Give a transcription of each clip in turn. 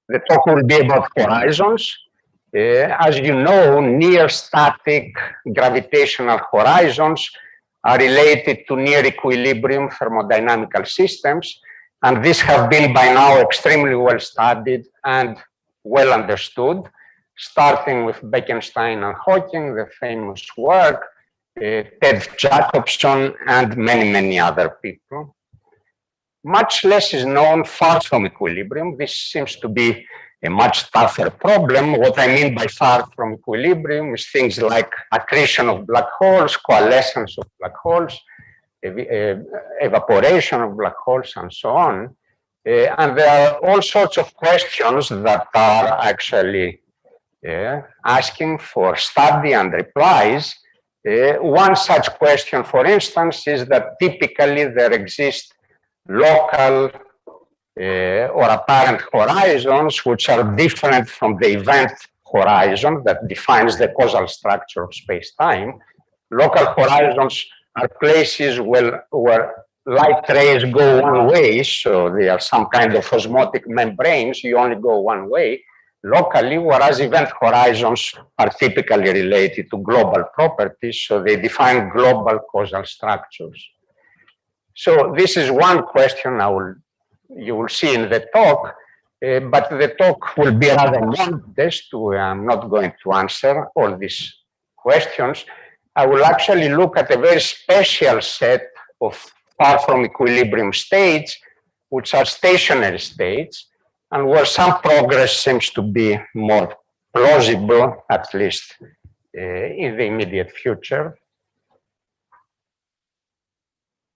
The talk will be about horizons. As you know, near-static gravitational horizons are related to near-equilibrium thermodynamical systems, and these have been by now extremely well studied and well understood, starting with Bekenstein and Hawking, the famous work, Ted Jacobson, and many, many other people. Much less is known far from equilibrium. This seems to be a much tougher problem. What I mean by far from equilibrium is things like accretion of black holes, coalescence of black holes, evaporation of black holes, and so on. And there are all sorts of questions that are actually asking for study and replies. One such question, for instance, is that typically there exist local or apparent horizons which are different from the event horizon that defines the causal structure of space-time. Local horizons are places where light rays go one way, so they are some kind of osmotic membranes, you only go one way locally, whereas event horizons are typically related to global properties, so they define global causal structures. So this is one question you will see in the talk, but the talk will be rather modest. I'm not going to answer all these questions. I will actually look at a very special set of far from equilibrium states, which are stationary states, and where some progress seems to be more plausible, at least in the immediate future.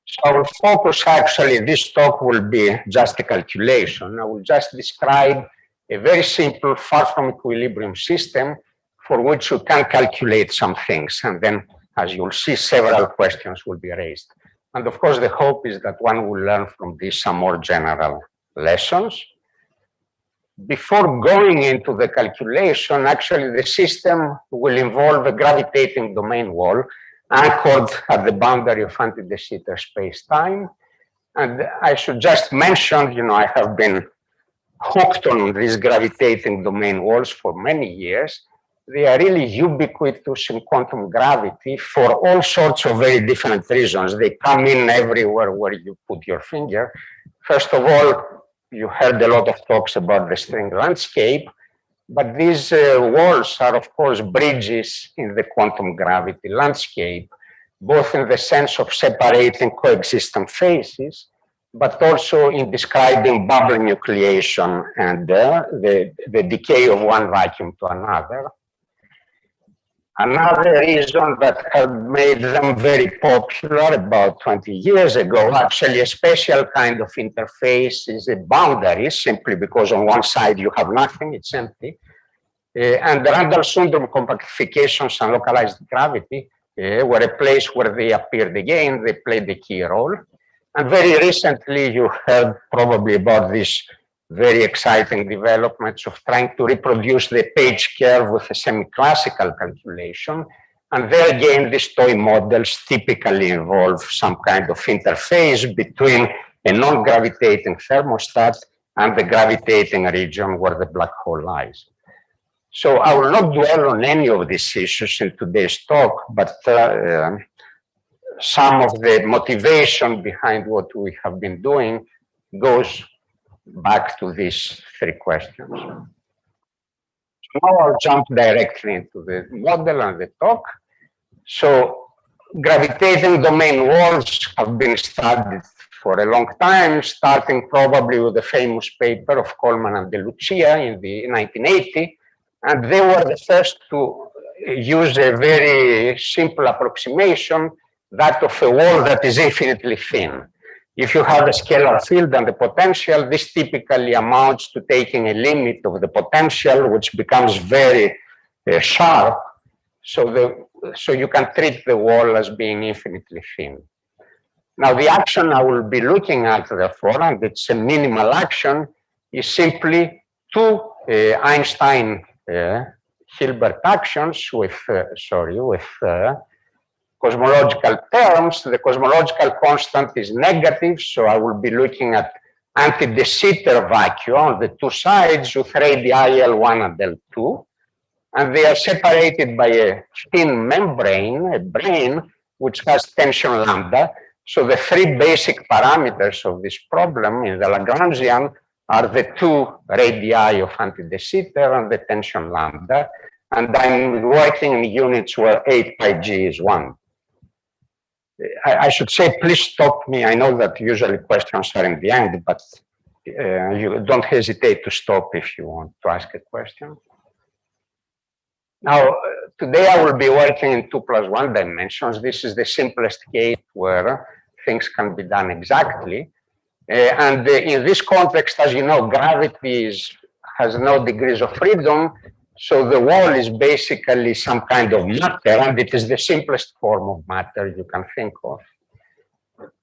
So I will focus, actually, this talk will be just a calculation. I will just describe a very simple far from equilibrium system for which you can calculate some things. And then, as you'll see, several questions will be raised. And of course, the hope is that one will learn from this some more general lessons. Before going into the calculation, actually, the system will involve a gravitating domain wall anchored at the boundary of anti-de Sitter space-time. And I should just mention, I have been hooked on these gravitating domain walls for many years. They are really ubiquitous in quantum gravity for all sorts of very different reasons. They come in everywhere where you put your finger. First of all, you heard a lot of talks about the string landscape, but these walls are, of course, bridges in the quantum gravity landscape, both in the sense of separating coexistent phases, but also in describing bubble nucleation and the decay of one vacuum to another. Another reason that had made them very popular about 20 years ago, actually a special kind of interface is a boundary, simply because on one side you have nothing, it's empty. And the Randall-Sundrum compactifications and localized gravity were a place where they appeared again, they played the key role. And very recently you heard probably about this very exciting developments of trying to reproduce the page curve with a semi-classical calculation. And there again, these toy models typically involve some kind of interface between a non-gravitating thermostat and the gravitating region where the black hole lies. So I will not dwell on any of these issues in today's talk, but some of the motivation behind what we have been doing goes back to these three questions. So now I'll jump directly into the model and the talk. So gravitating domain walls have been studied for a long time, starting probably with the famous paper of Coleman and De Lucia in 1980. And they were the first to use a very simple approximation, that of a wall that is infinitely thin. If you have a scalar field and the potential, this typically amounts to taking a limit of the potential, which becomes very sharp. So you can treat the wall as being infinitely thin. Now, the action I will be looking at, therefore, and it's a minimal action, is simply two Einstein Hilbert actions with cosmological terms. The cosmological constant is negative, so I will be looking at anti-de Sitter vacuum on the two sides with radii L1 and L2, and they are separated by a thin membrane, a brane, which has tension lambda. So the three basic parameters of this problem in the Lagrangian are the two radii of anti-de Sitter and the tension lambda. And I'm working in units where 8 pi g is 1. I should say, please stop me. I know that usually questions are in the end, but you don't hesitate to stop if you want to ask a question. Now, today I will be working in 2+1 dimensions. This is the simplest case where things can be done exactly. And in this context, as you know, gravity has no degrees of freedom. So the wall is basically some kind of matter, and it is the simplest form of matter you can think of.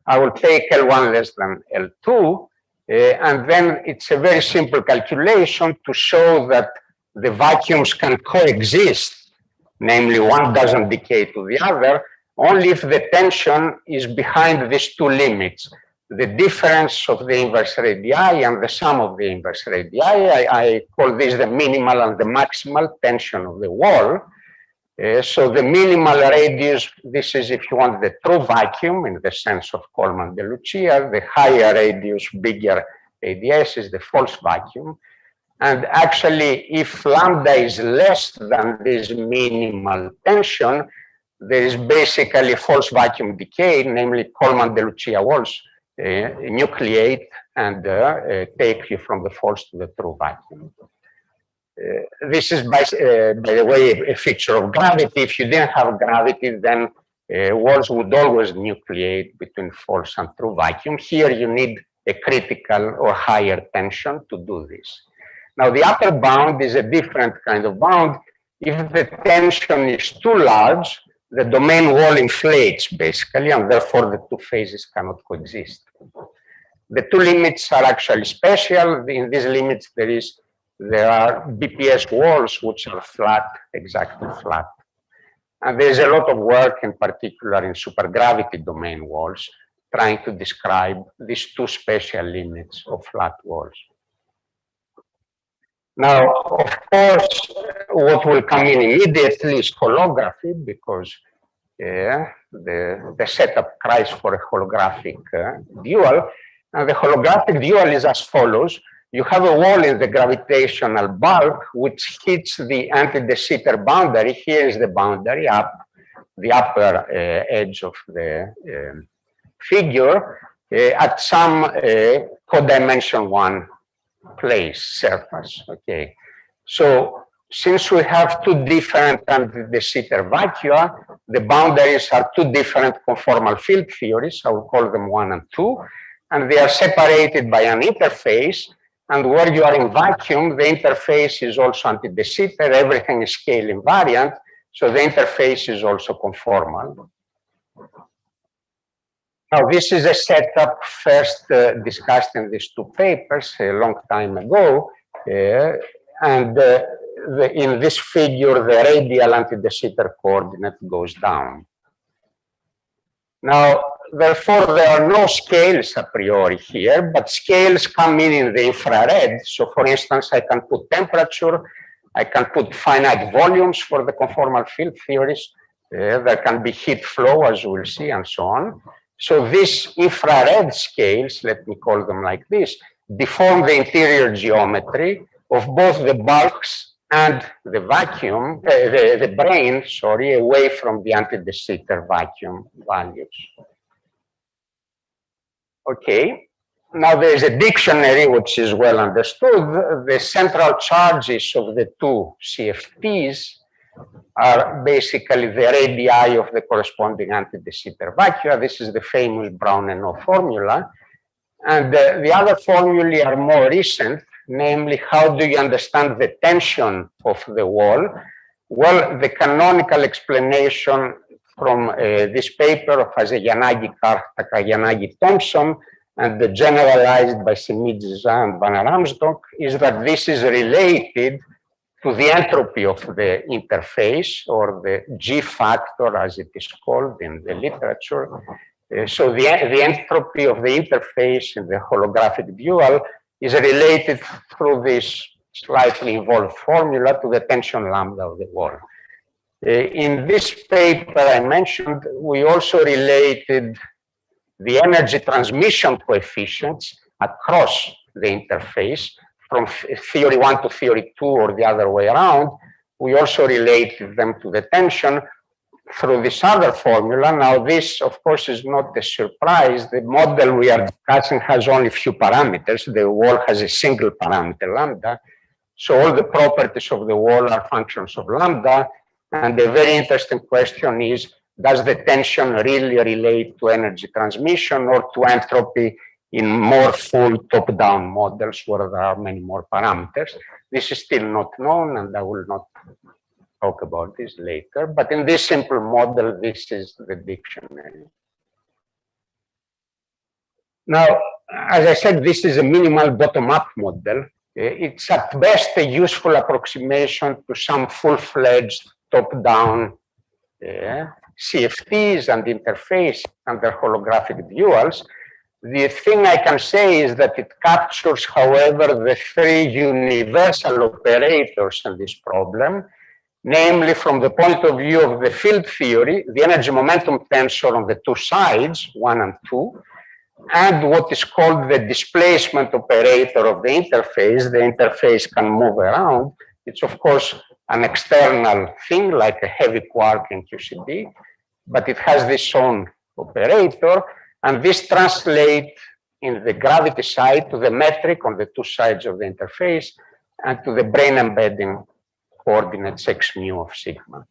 I will take L1 less than L2, and then it's a very simple calculation to show that the vacuums can coexist, namely one doesn't decay to the other, only if the tension is behind these two limits. The difference of the inverse radii and the sum of the inverse radii. I call this the minimal and the maximal tension of the wall. So the minimal radius, this is if you want the true vacuum in the sense of Coleman de Lucia. The higher radius, bigger ADS is the false vacuum. And actually, if lambda is less than this minimal tension, there is basically false vacuum decay, namely Coleman de Lucia walls nucleate and take you from the false to the true vacuum. This is, by the way, a feature of gravity. If you didn't have gravity, then walls would always nucleate between false and true vacuum. Here you need a critical or higher tension to do this. Now, the upper bound is a different kind of bound. If the tension is too large, the domain wall inflates, basically, and therefore the two phases cannot coexist. The two limits are actually special. In these limits, there are BPS walls, which are flat, exactly flat. And there's a lot of work, in particular in supergravity domain walls, trying to describe these two special limits of flat walls. Now, of course, what will come in immediately is holography, because the setup cries for a holographic dual. And the holographic dual is as follows. You have a wall in the gravitational bulk which hits the anti-de Sitter boundary. Here is the boundary up, the upper edge of the figure at some codimension 1 place, surface. Okay. So since we have two different anti-de Sitter vacua, the boundaries are two different conformal field theories. I will call them 1 and 2. And they are separated by an interface. And where you are in vacuum, the interface is also anti-de Sitter. Everything is scale invariant. So the interface is also conformal. Now, this is a setup first discussed in these two papers a long time ago. In this figure, the radial anti-de Sitter coordinate goes down. Now, therefore, there are no scales a priori here, but scales come in the infrared. So, for instance, I can put temperature, I can put finite volumes for the conformal field theories. There can be heat flow, as we'll see, and so on. So these infrared scales, let me call them like this, deform the interior geometry of both the bulks and the vacuum, the brane, sorry, away from the anti-de Sitter vacuum values. Okay, now there is a dictionary which is well understood. The central charges of the two CFTs are basically the radii of the corresponding anti-de Sitter vacua. This is the famous Brown-Renaud formula. And the other formulae are more recent, namely, how do you understand the tension of the wall? Well, the canonical explanation from this paper of Haseyanagi, Takayanagi, Thompson, and generalized by Semidza and Van Ramsdorff is that this is related to the entropy of the interface, or the G factor, as it is called in the literature. So the entropy of the interface in the holographic dual is related through this slightly involved formula to the tension lambda of the wall. In this paper I mentioned, we also related the energy transmission coefficients across the interface from theory 1 to theory 2 or the other way around. We also related them to the tension through this other formula. Now this, of course, is not a surprise. The model we are discussing has only few parameters. The wall has a single parameter, lambda. So all the properties of the wall are functions of lambda. And the very interesting question is, does the tension really relate to energy transmission or to entropy in more full top-down models where there are many more parameters? This is still not known, and I will not talk about this later. But in this simple model, this is the dictionary. Now, as I said, this is a minimal bottom-up model. It's at best a useful approximation to some full-fledged top-down CFTs and interface and their holographic duals. The thing I can say is that it captures, however, the three universal operators in this problem, namely from the point of view of the field theory, the energy momentum tensor on the two sides, 1 and 2, and what is called the displacement operator of the interface. The interface can move around. It's, of course, an external thing like a heavy quark in QCD, but it has this own operator, and this translates in the gravity side to the metric on the two sides of the interface and to the brane embedding coordinates x mu of sigma.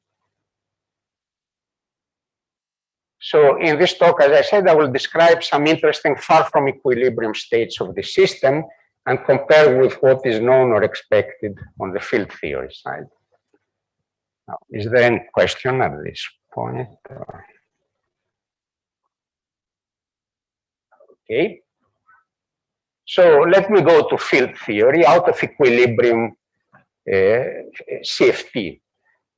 So in this talk, as I said, I will describe some interesting far from equilibrium states of the system and compare with what is known or expected on the field theory side. Now, is there any question at this point? Okay. So let me go to field theory out of equilibrium CFT.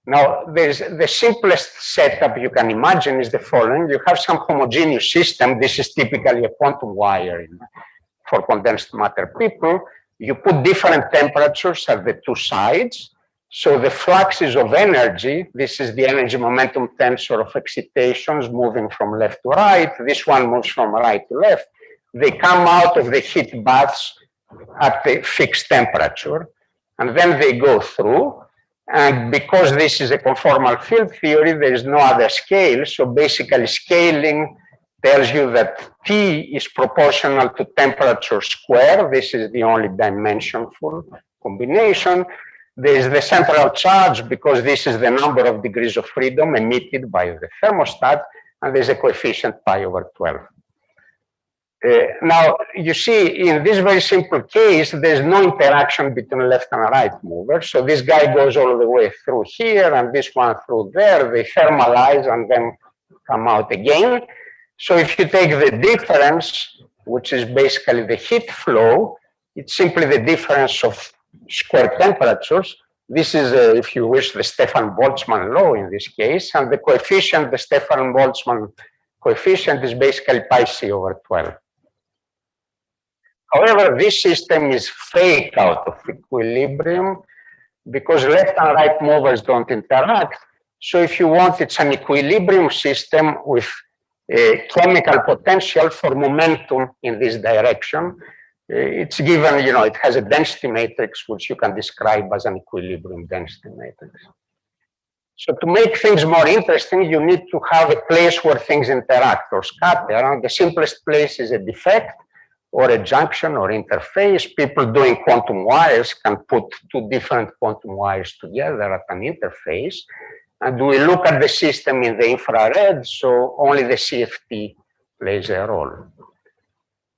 Now, the simplest setup you can imagine is the following. You have some homogeneous system. This is typically a quantum wire for condensed matter people. You put different temperatures at the two sides. So the fluxes of energy, this is the energy momentum tensor of excitations moving from left to right. This one moves from right to left. They come out of the heat baths at a fixed temperature, and then they go through. And because this is a conformal field theory, there is no other scale. So basically scaling tells you that T is proportional to temperature square. This is the only dimensionful combination. There is the central charge because this is the number of degrees of freedom emitted by the thermostat, and there's a coefficient pi over 12. Now, you see, in this very simple case, there's no interaction between left and right movers. So this guy goes all the way through here and this one through there. They thermalize and then come out again. So if you take the difference, which is basically the heat flow, it's simply the difference of square temperatures. This is, if you wish, the Stefan-Boltzmann law in this case. And the coefficient, the Stefan-Boltzmann coefficient is basically pi c over 12. However, this system is fake out of equilibrium because left and right movers don't interact. So if you want, it's an equilibrium system with a chemical potential for momentum in this direction. It's given, you know, it has a density matrix, which you can describe as an equilibrium density matrix. So to make things more interesting, you need to have a place where things interact or scatter. And the simplest place is a defect or a junction or interface. People doing quantum wires can put two different quantum wires together at an interface. And we look at the system in the infrared, so only the CFT plays a role.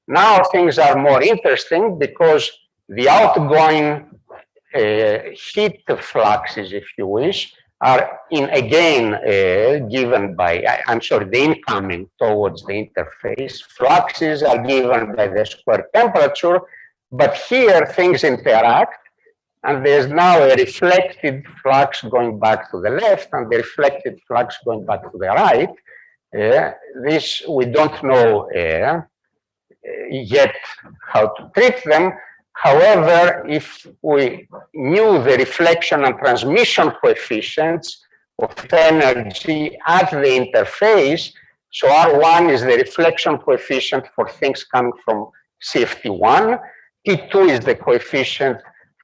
Now things are more interesting because the outgoing heat fluxes, if you wish, are given by, the incoming towards the interface. Fluxes are given by the square temperature, but here things interact, and there's now a reflected flux going back to the left and the reflected flux going back to the right. This we don't know yet how to treat them. However, if we knew the reflection and transmission coefficients of energy at the interface, so R1 is the reflection coefficient for things coming from CFT1, T2 is the coefficient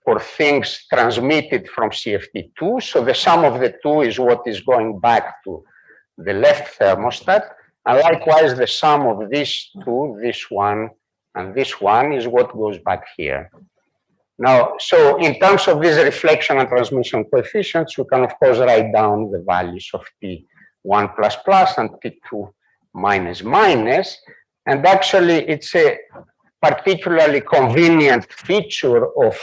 for things transmitted from CFT2, so the sum of the two is what is going back to the left thermostat, and likewise the sum of these two, this one and this one, is what goes back here. Now, so in terms of these reflection and transmission coefficients, we can of course write down the values of T1 plus plus and T2 minus minus, and actually it's a particularly convenient feature of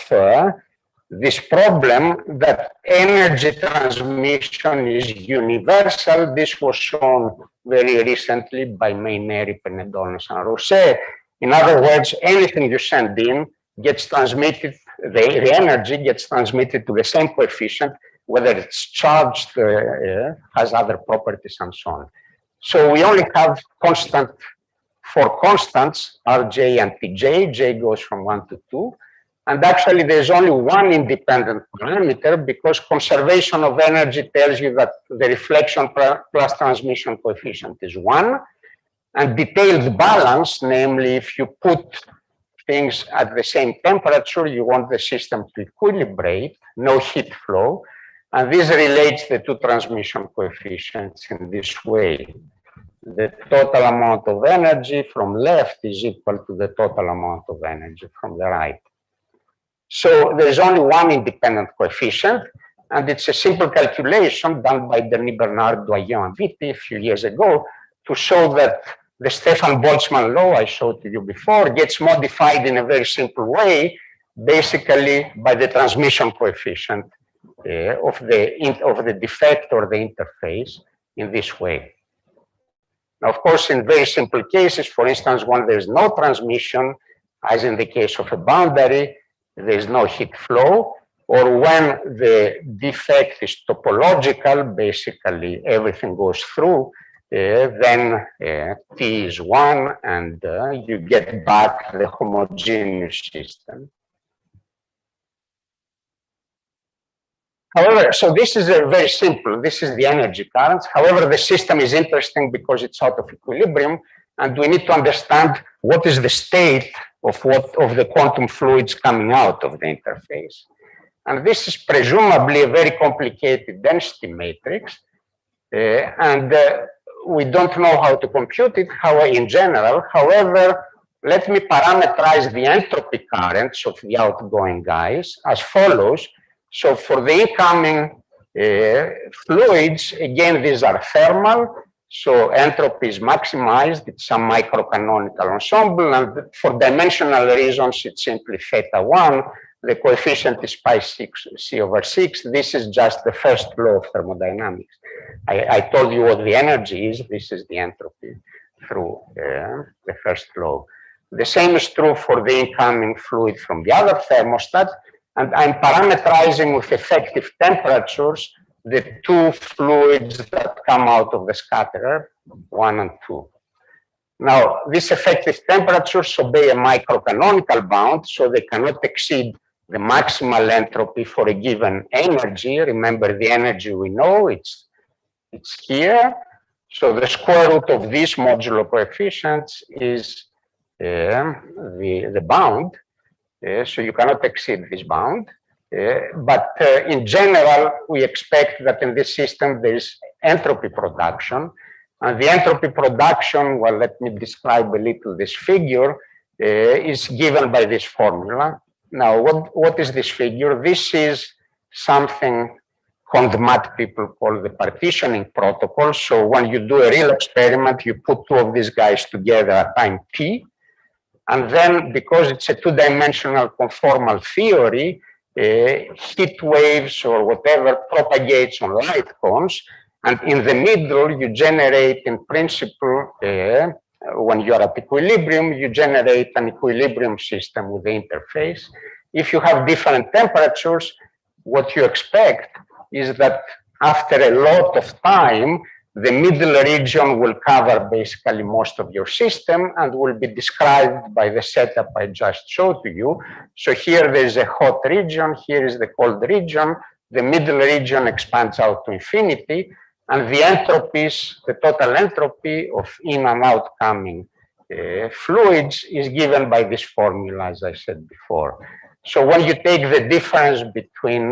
this problem that energy transmission is universal. This was shown very recently by Maineri, Penedones, and Rousset. In other words, anything you send in gets transmitted, the energy gets transmitted to the same coefficient, whether it's charged, has other properties, and so on. So we only have constant, four constants, Rj and Tj, J goes from 1 to 2. And actually, there's only one independent parameter because conservation of energy tells you that the reflection plus transmission coefficient is 1. And detailed balance, namely, if you put things at the same temperature, you want the system to equilibrate, no heat flow. And this relates the two transmission coefficients in this way. The total amount of energy from left is equal to the total amount of energy from the right. So there's only one independent coefficient, and it's a simple calculation done by Denis Bernard, Doyon, and Vitti a few years ago to show that the Stefan-Boltzmann law I showed to you before gets modified in a very simple way, basically by the transmission coefficient of the defect or the interface in this way. Now, of course, in very simple cases, for instance, when there's no transmission, as in the case of a boundary, there's no heat flow, or when the defect is topological, basically everything goes through, then T is 1 and you get back the homogeneous system. However, so this is a very simple, this is the energy currents. However, the system is interesting because it's out of equilibrium, and we need to understand what is the state of the quantum fluids coming out of the interface. And this is presumably a very complicated density matrix, and we don't know how to compute it in general. However, let me parameterize the entropy currents of the outgoing guys as follows. So for the incoming fluids, again, these are thermal. So entropy is maximized. It's some microcanonical ensemble. And for dimensional reasons, it's simply theta 1. The coefficient is pi 6, c over 6. This is just the first law of thermodynamics. I told you what the energy is. This is the entropy through the first law. The same is true for the incoming fluid from the other thermostat. And I'm parameterizing with effective temperatures the two fluids that come out of the scatterer, 1 and 2. Now, these effective temperatures obey a microcanonical bound, so they cannot exceed the maximal entropy for a given energy. Remember, the energy we know, it's here. So the square root of these modulo coefficients is the bound. So you cannot exceed this bound. But in general, we expect that in this system there is entropy production. And the entropy production, well, let me describe a little this figure, is given by this formula. Now, what is this figure? This is something Condensed people call the partitioning protocol. So when you do a real experiment, you put two of these guys together at time t. And then, because it's a two-dimensional conformal theory, heat waves or whatever propagates on light cones. And in the middle, you generate, in principle, when you're at equilibrium, you generate an equilibrium system with the interface. If you have different temperatures, what you expect is that after a lot of time, The middle region will cover basically most of your system and will be described by the setup I just showed to you. So here there's a hot region, here is the cold region. The middle region expands out to infinity, and the entropies, the total entropy of in and outcoming fluids is given by this formula, as I said before. So when you take the difference between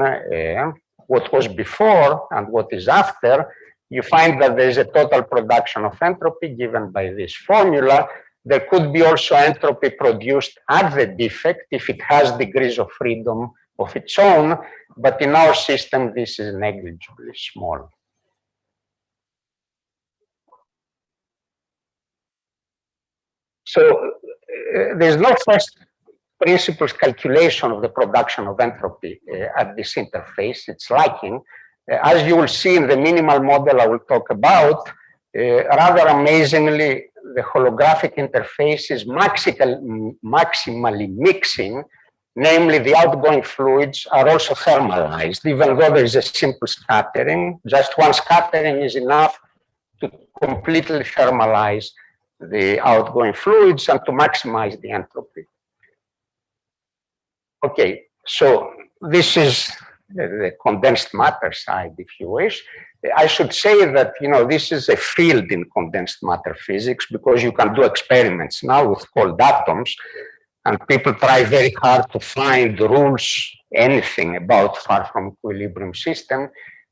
what was before and what is after, you find that there is a total production of entropy given by this formula. There could be also entropy produced at the defect if it has degrees of freedom of its own, but in our system, this is negligibly small. So there's no first principles calculation of the production of entropy at this interface. It's lacking. As you will see in the minimal model I will talk about, rather amazingly, the holographic interface is maximally mixing, namely the outgoing fluids are also thermalized, even though there is a simple scattering. Just one scattering is enough to completely thermalize the outgoing fluids and to maximize the entropy. Okay, so this is the condensed matter side, if you wish. I should say that, you know, this is a field in condensed matter physics because you can do experiments now with cold atoms, and people try very hard to find rules, anything about far from equilibrium system,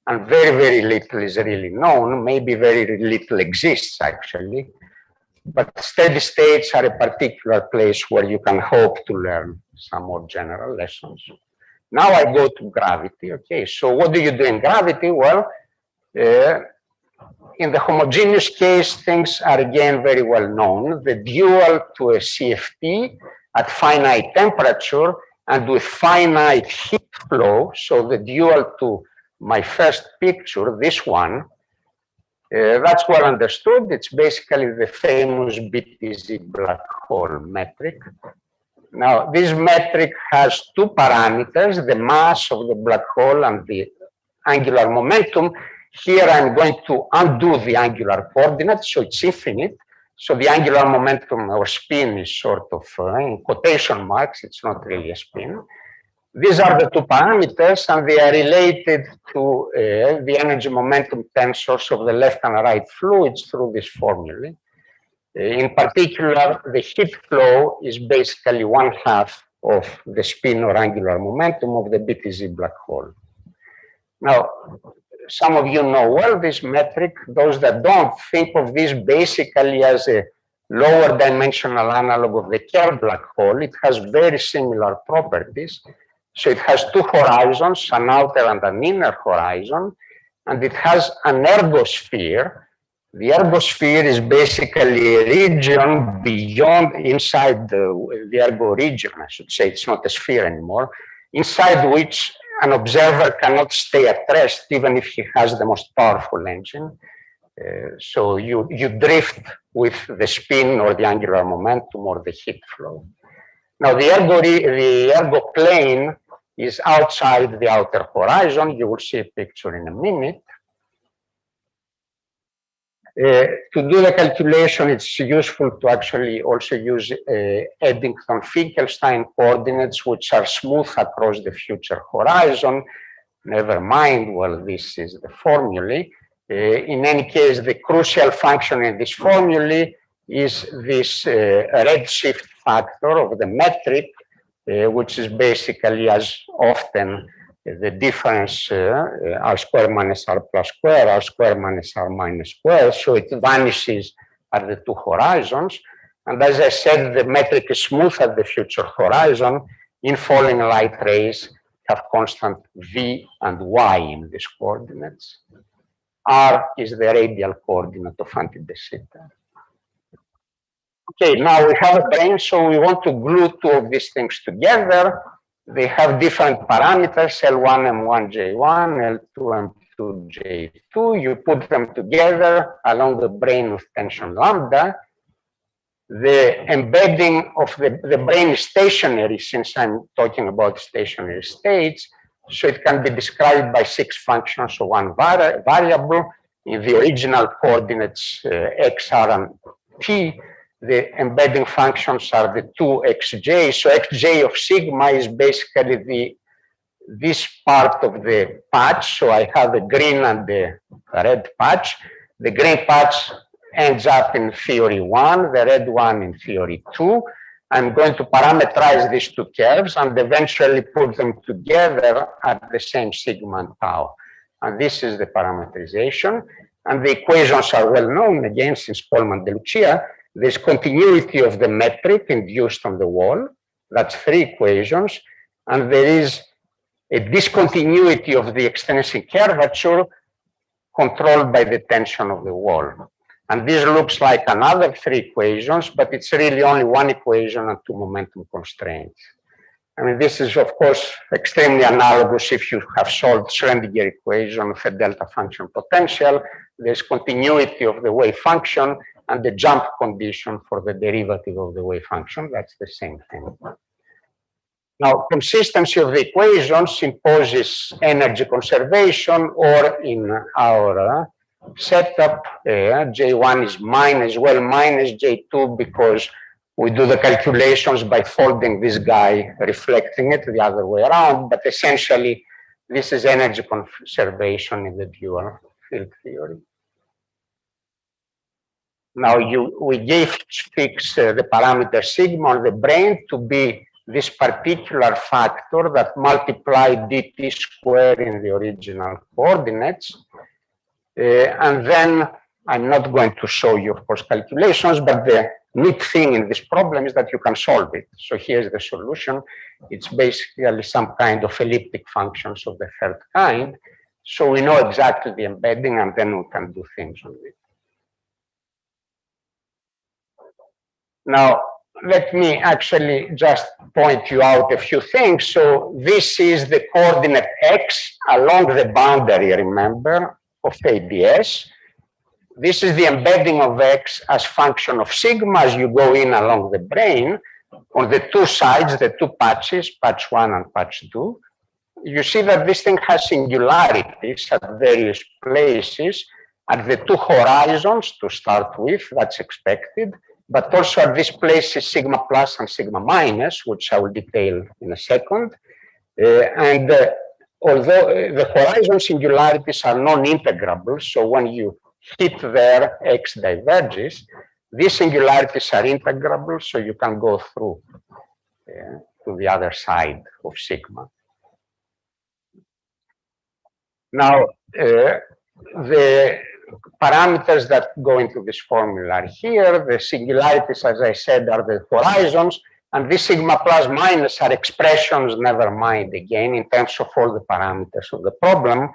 and very, very little is really known. Maybe very little exists actually, but steady states are a particular place where you can hope to learn some more general lessons. Now I go to gravity. Okay, so what do you do in gravity? Well, in the homogeneous case, things are again very well known. The dual to a CFT at finite temperature and with finite heat flow, so the dual to my first picture, this one, that's well understood. It's basically the famous BTZ black hole metric. Now, this metric has two parameters, the mass of the black hole and the angular momentum. Here I'm going to undo the angular coordinates, so it's infinite. So the angular momentum or spin is sort of in quotation marks, it's not really a spin. These are the two parameters, and they are related to the energy momentum tensors of the left and right fluids through this formula. In particular, the heat flow is basically 1/2 of the spin or angular momentum of the BTZ black hole. Now, some of you know well this metric. Those that don't, think of this basically as a lower dimensional analog of the Kerr black hole. It has very similar properties. So it has two horizons, an outer and an inner horizon, and it has an ergosphere. The ergosphere is basically a region beyond, inside the ergo region, I should say. It's not a sphere anymore, inside which an observer cannot stay at rest, even if he has the most powerful engine. So you drift with the spin or the angular momentum or the heat flow. Now the ergo plane is outside the outer horizon. You will see a picture in a minute. To do the calculation, it's useful to actually also use Eddington-Finkelstein coordinates, which are smooth across the future horizon. Never mind, well, this is the formulae. In any case, the crucial function in this formulae is this redshift factor of the metric, which is basically as often the difference r square minus r plus square, r square minus r minus square, so it vanishes at the two horizons. And as I said, the metric is smooth at the future horizon. In falling light rays have constant v and y in these coordinates. R is the radial coordinate of anti-de Sitter. Okay, now we have a brane, so we want to glue two of these things together. They have different parameters, L1, M1, J1, L2, M2, J2. You put them together along the brane of tension lambda. The embedding of the brane is stationary, since I'm talking about stationary states. So it can be described by 6 functions of one variable. in the original coordinates x, r, and p, the embedding functions are the two xj. So xj of sigma is basically this part of the patch. So I have the green and the red patch. The green patch ends up in theory 1, the red one in theory 2. I'm going to parameterize these two curves and eventually put them together at the same sigma and tau. And this is the parameterization. And the equations are well known, again, since Coleman de Lucia. There's continuity of the metric induced on the wall. That's 3 equations. And there is a discontinuity of the extrinsic curvature controlled by the tension of the wall. And this looks like another 3 equations, but it's really only 1 equation and 2 momentum constraints. I mean, this is, of course, extremely analogous if you have solved Schrödinger equation of a delta function potential. There's continuity of the wave function and the jump condition for the derivative of the wave function. That's the same thing. Now, consistency of the equations imposes energy conservation, or in our setup, J1 is minus J2 because we do the calculations by folding this guy, reflecting it the other way around. But essentially, this is energy conservation in the dual field theory. Now, we gave fix the parameter sigma on the brane to be this particular factor that multiplied dt squared in the original coordinates. And then I'm not going to show you, of course, calculations, but the neat thing in this problem is that you can solve it. So here's the solution. It's basically some kind of elliptic functions of the third kind. So we know exactly the embedding, and then we can do things on it. Now, let me actually just point you out a few things. So this is the coordinate x along the boundary, remember, of ABS. This is the embedding of x as function of sigma as you go in along the brane. On the two sides, the two patches, patch 1 and patch 2, you see that this thing has singularities at various places, at the two horizons to start with, that's expected, but also at these places sigma plus and sigma minus, which I will detail in a second. Although the horizon singularities are non-integrable, so when you hit there, x diverges, these singularities are integrable, so you can go through to the other side of sigma. Now, the parameters that go into this formula are here. The singularities, as I said, are the horizons, and this sigma plus minus are expressions, never mind again, in terms of all the parameters of the problem.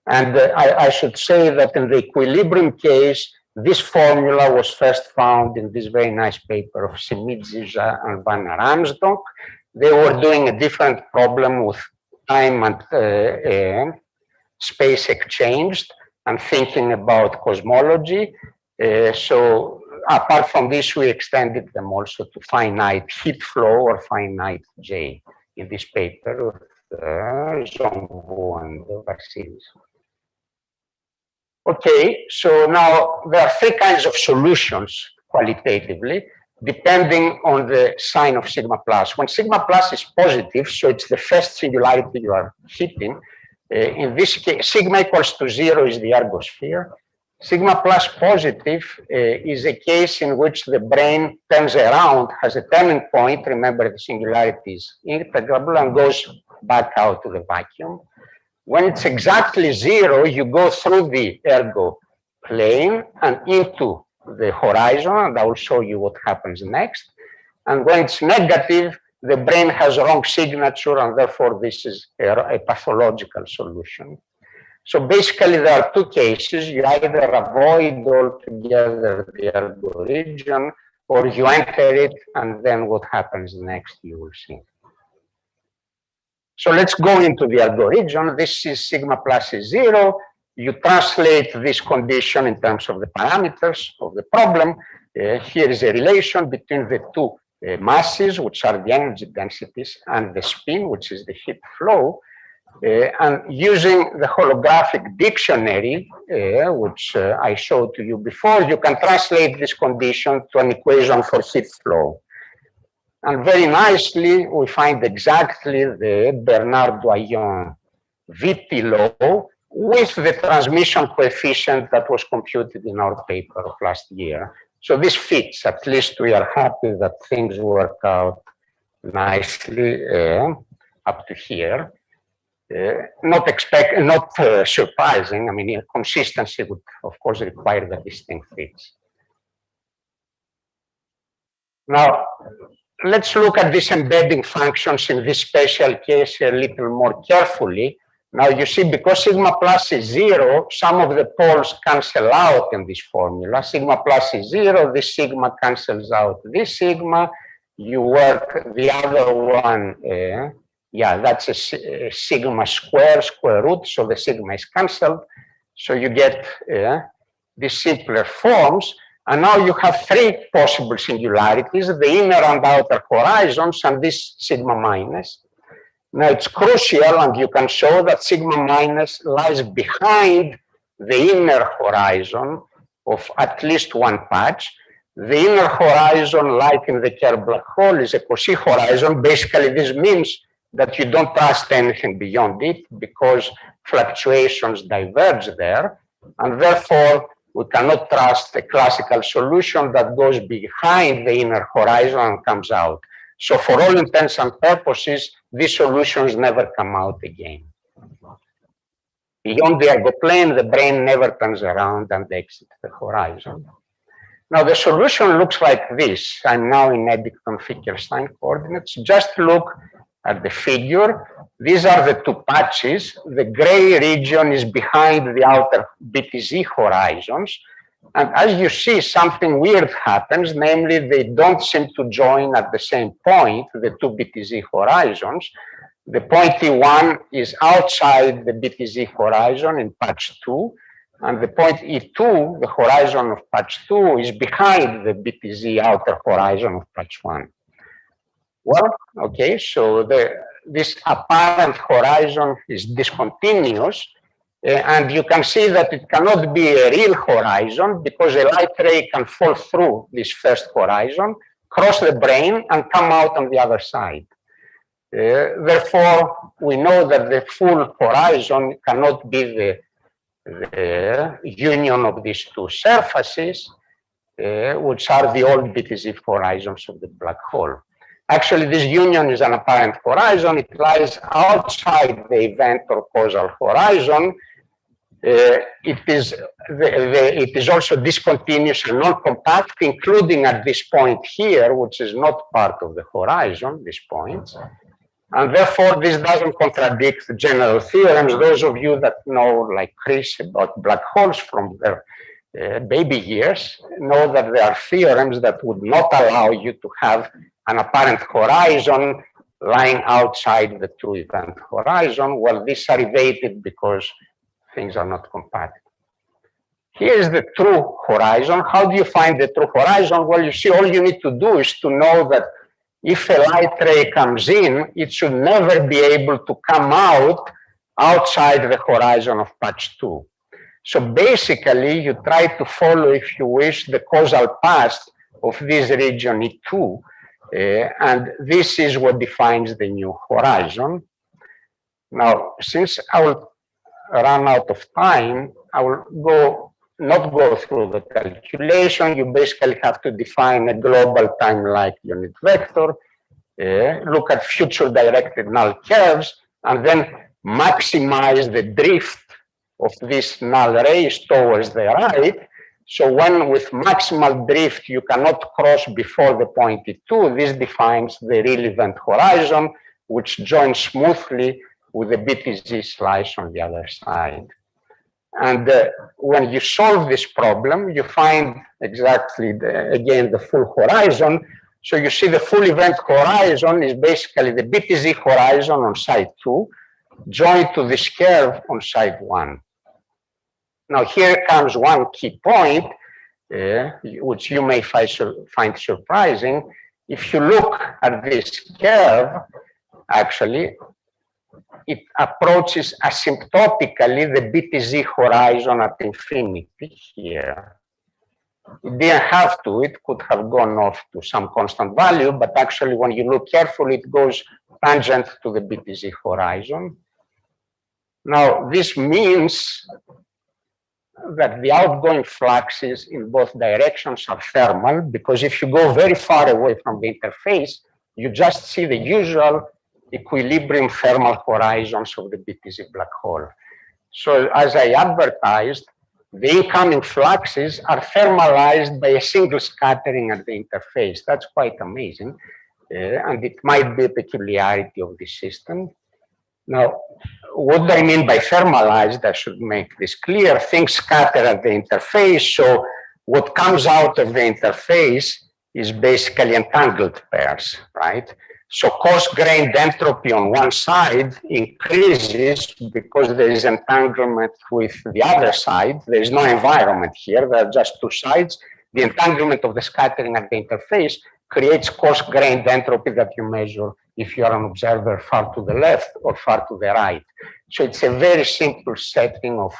I should say that in the equilibrium case, this formula was first found in this very nice paper of Simidzija and Van Ramsdonk. They were doing a different problem with time and space exchanged and thinking about cosmology. So apart from this, we extended them also to finite heat flow or finite J in this paper with Zhongwu and Vassilis. Okay, so now there are 3 kinds of solutions qualitatively, depending on the sign of sigma plus. When sigma plus is positive, so it's the first singularity you are hitting, in this case, sigma equals to 0 is the ergosphere. Sigma plus positive is a case in which the brane turns around, has a turning point, remember the singularity is integrable, and goes back out to the vacuum. When it's exactly 0, you go through the ergo plane and into the horizon, and I will show you what happens next. And when it's negative, the brane has a wrong signature, and therefore this is a pathological solution. So basically, there are 2 cases. You either avoid altogether the ergo region, or you enter it, and then what happens next, you will see. So let's go into the ergo region. This is sigma plus is 0. You translate this condition in terms of the parameters of the problem. Here is a relation between the 2 masses, which are the energy densities, and the spin, which is the heat flow. And using the holographic dictionary, which I showed to you before, you can translate this condition to an equation for heat flow. And very nicely, we find exactly the Bernard-Doyon VT law with the transmission coefficient that was computed in our paper of last year. So this fits. At least we are happy that things work out nicely up to here. Not surprising. I mean, consistency would, of course, require that this thing fits. Now, let's look at these embedding functions in this special case a little more carefully. Now, you see, because sigma plus is 0, some of the poles cancel out in this formula. Sigma plus is 0, this sigma cancels out this sigma. You work the other one, yeah, that's a sigma square root, so the sigma is cancelled. So you get these simpler forms. And now you have three possible singularities, the inner and outer horizons and this sigma minus. Now it's crucial, and you can show that sigma minus lies behind the inner horizon of at least one patch. The inner horizon, like in the Kerr black hole, is a Cauchy horizon. Basically, this means that you don't trust anything beyond it because fluctuations diverge there, and therefore we cannot trust a classical solution that goes behind the inner horizon and comes out. So for all intents and purposes, these solutions never come out again. Beyond the ergo plane, the brain never turns around and exits the horizon. Now the solution looks like this. I'm now in Eddington-Finkelstein coordinates. Just look at the figure. These are the two patches. The gray region is behind the outer BTZ horizons. And as you see, something weird happens, namely they don't seem to join at the same point, the two BTZ horizons. The point E1 is outside the BTZ horizon in patch 2, and the point E2, the horizon of patch 2, is behind the BTZ outer horizon of patch 1. Well, okay, so this apparent horizon is discontinuous, and you can see that it cannot be a real horizon because a light ray can fall through this first horizon, cross the brain, and come out on the other side. Therefore, we know that the full horizon cannot be the union of these two surfaces, which are the old BTZ horizons of the black hole. Actually, this union is an apparent horizon. It lies outside the event or causal horizon. It is also discontinuous and non-compact, including at this point here, which is not part of the horizon, this point. And therefore, this doesn't contradict the general theorems. Those of you that know, like Chris, about black holes from their baby years, know that there are theorems that would not allow you to have an apparent horizon lying outside the true event horizon. Well, these are evaded because things are not compatible. Here is the true horizon. How do you find the true horizon? Well, you see, all you need to do is to know that if a light ray comes in, it should never be able to come out outside the horizon of patch 2. So basically, you try to follow, if you wish, the causal path of this region E2, and this is what defines the new horizon. Now, since I will run out of time, I will not go through the calculation. You basically have to define a global time-like unit vector, look at future directed null curves, and then maximize the drift of these null rays towards the right. So when with maximal drift you cannot cross before the point E2, this defines the real event horizon, which joins smoothly with the BTZ slice on the other side. And when you solve this problem, you find exactly, again, the full horizon. So you see the full event horizon is basically the BTZ horizon on side 2, joined to this curve on side 1. Now here comes one key point, which you may find surprising. If you look at this curve, actually, it approaches asymptotically the BTZ horizon at infinity here. It didn't have to, it could have gone off to some constant value, but actually when you look carefully, it goes tangent to the BTZ horizon. Now, this means that the outgoing fluxes in both directions are thermal, because if you go very far away from the interface, you just see the usual equilibrium thermal horizons of the BTZ black hole. So as I advertised, the incoming fluxes are thermalized by a single scattering at the interface. That's quite amazing, and it might be a peculiarity of the system. Now, what I mean by thermalized, I should make this clear. Things scatter at the interface, so what comes out of the interface is basically entangled pairs, right? So coarse-grained entropy on one side increases because there is entanglement with the other side. There is no environment here, there are just two sides. The entanglement of the scattering at the interface creates coarse-grained entropy that you measure if you are an observer far to the left or far to the right. So it's a very simple setting of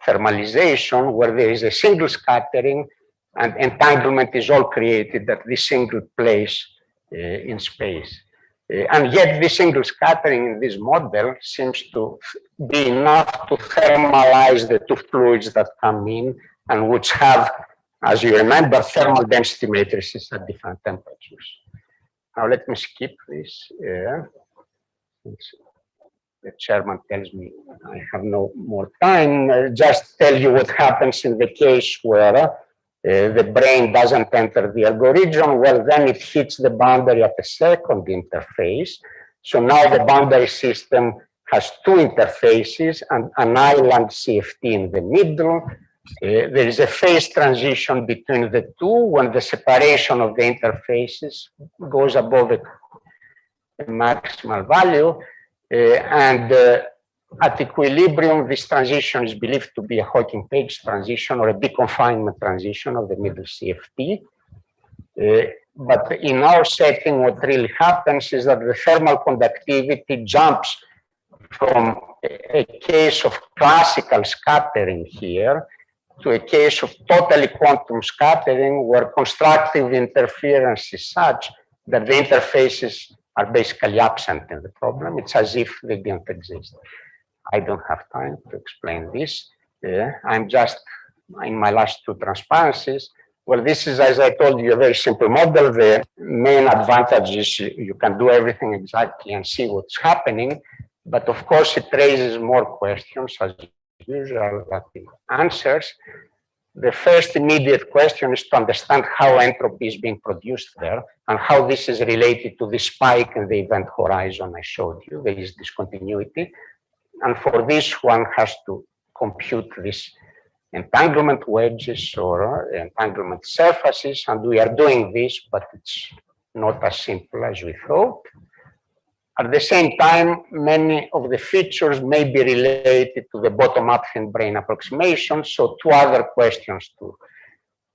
thermalization where there is a single scattering and entanglement is all created at this single place in space. And yet the single scattering in this model seems to be enough to thermalize the two fluids that come in and which have, as you remember, thermal density matrices at different temperatures. Now let me skip this. The chairman tells me I have no more time. I'll just tell you what happens in the case where the brain doesn't enter the ergo region. Well, then it hits the boundary at the second interface. So now the boundary system has two interfaces and an island CFT in the middle. There is a phase transition between the two when the separation of the interfaces goes above a maximal value. At equilibrium, this transition is believed to be a Hawking-Page transition or a deconfinement transition of the middle CFT. But in our setting, what really happens is that the thermal conductivity jumps from a case of classical scattering here to a case of totally quantum scattering where constructive interference is such that the interfaces are basically absent in the problem. It's as if they didn't exist. I don't have time to explain this. I'm just in my last two transparencies. Well, this is, as I told you, a very simple model. The main advantage is you can do everything exactly and see what's happening. But of course, it raises more questions as usual than it answers. The first immediate question is to understand how entropy is being produced there and how this is related to the spike in the event horizon I showed you. There is discontinuity. And for this, one has to compute these entanglement wedges or entanglement surfaces. And we are doing this, but it's not as simple as we thought. At the same time, many of the features may be related to the bottom-up thin brain approximation. So two other questions to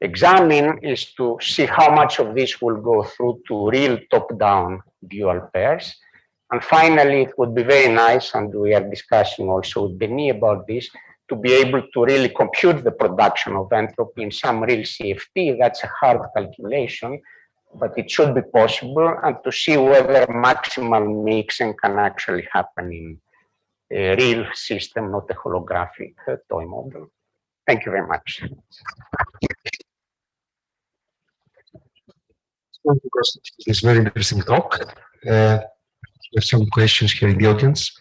examine is to see how much of this will go through to real top-down dual pairs. And finally, it would be very nice, and we are discussing also with Denis about this, to be able to really compute the production of entropy in some real CFT. That's a hard calculation, but it should be possible, and to see whether maximal mixing can actually happen in a real system, not a holographic toy model. Thank you very much. Thank you, Costas. It's a very interesting talk. There's some questions here in the audience.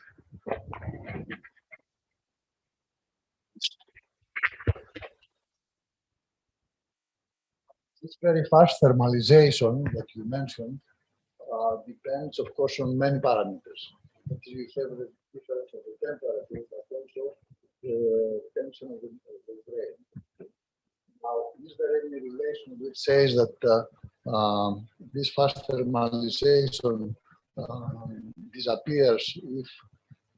This very fast thermalization that you mentioned depends, of course, on many parameters. But you have the difference of the temperature, but also the tension of the brain. Now, is there any relation which says that this fast thermalization disappears if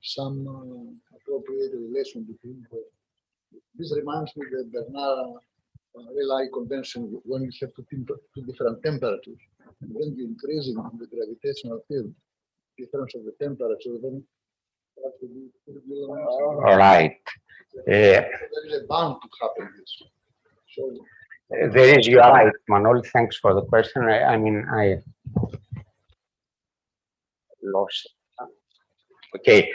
some appropriate relation between the... This reminds me of the Bernard Rayleigh convention when you have two different temperatures, and then you increase in the gravitational field, difference of the temperature, then All right. There is a bound to happen this. So There is, you are right, Manol. Thanks for the question. I mean, I lost. Okay.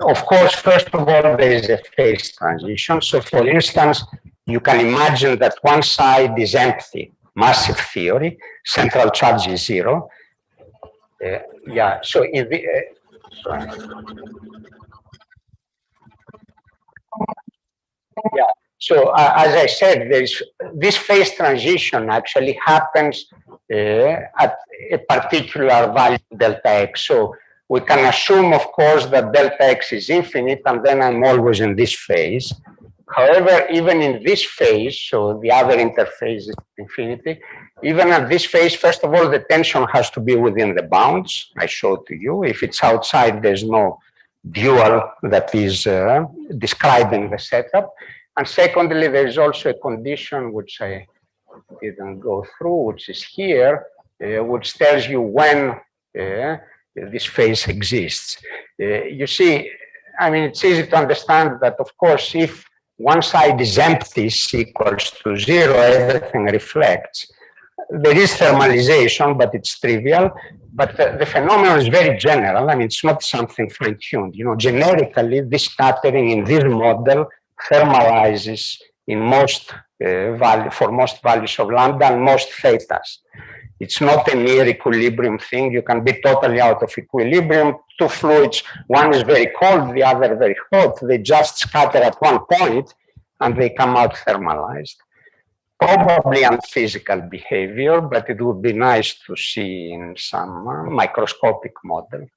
Of course, first of all, there is a phase transition. So, for instance, you can imagine that one side is empty, massive theory, central charge is zero. Yeah. So, in the yeah. So as I said, this phase transition actually happens at a particular value delta x. So we can assume, of course, that delta x is infinite, and then I'm always in this phase. However, even in this phase, so the other interface is infinity, even at this phase, first of all, the tension has to be within the bounds I showed to you. If it's outside, there's no dual that is describing the setup. And secondly, there is also a condition which I didn't go through, which is here, which tells you when this phase exists. You see, I mean, it's easy to understand that, of course, if one side is empty, c equals to zero, everything reflects. There is thermalization, but it's trivial. But the phenomenon is very general. I mean, it's not something fine-tuned. You know, generically, this scattering in this model thermalizes in most for most values of lambda and most thetas. It's not a near equilibrium thing. You can be totally out of equilibrium. Two fluids, one is very cold, the other very hot. They just scatter at one point and they come out thermalized. Probably unphysical behavior, but it would be nice to see in some microscopic model.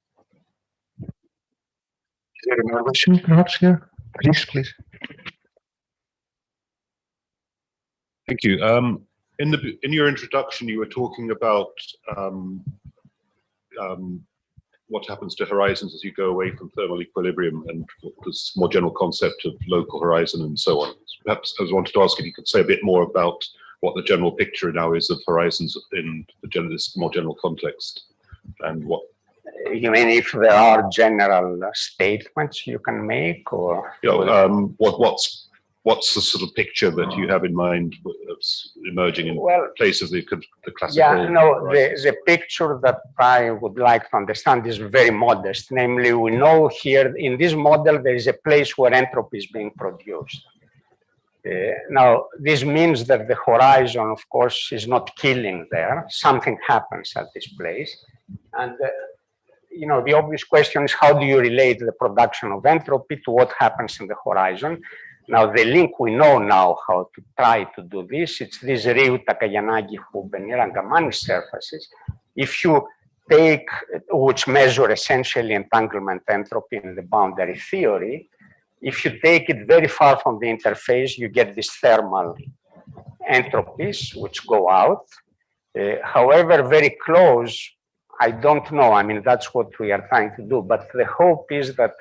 Is there another question perhaps here? Please. Thank you. In your introduction, you were talking about what happens to horizons as you go away from thermal equilibrium and this more general concept of local horizon and so on. Perhaps I wanted to ask if you could say a bit more about what the general picture now is of horizons in this more general context, and what. You mean if there are general statements you can make, or? What's the sort of picture that you have in mind that's emerging in place of the classical? Yeah, no, the picture that I would like to understand is very modest. Namely, we know here in this model, there is a place where entropy is being produced. Now, this means that the horizon, of course, is not killing there. Something happens at this place. And, you know, the obvious question is how do you relate the production of entropy to what happens in the horizon? Now, the link we know now how to try to do this. It's these Ryu, Takayanagi, Hubenir, and Gamani surfaces. If you take, which measure essentially entanglement entropy in the boundary theory, if you take it very far from the interface, you get these thermal entropies which go out. However, very close, I don't know. I mean, that's what we are trying to do. But the hope is that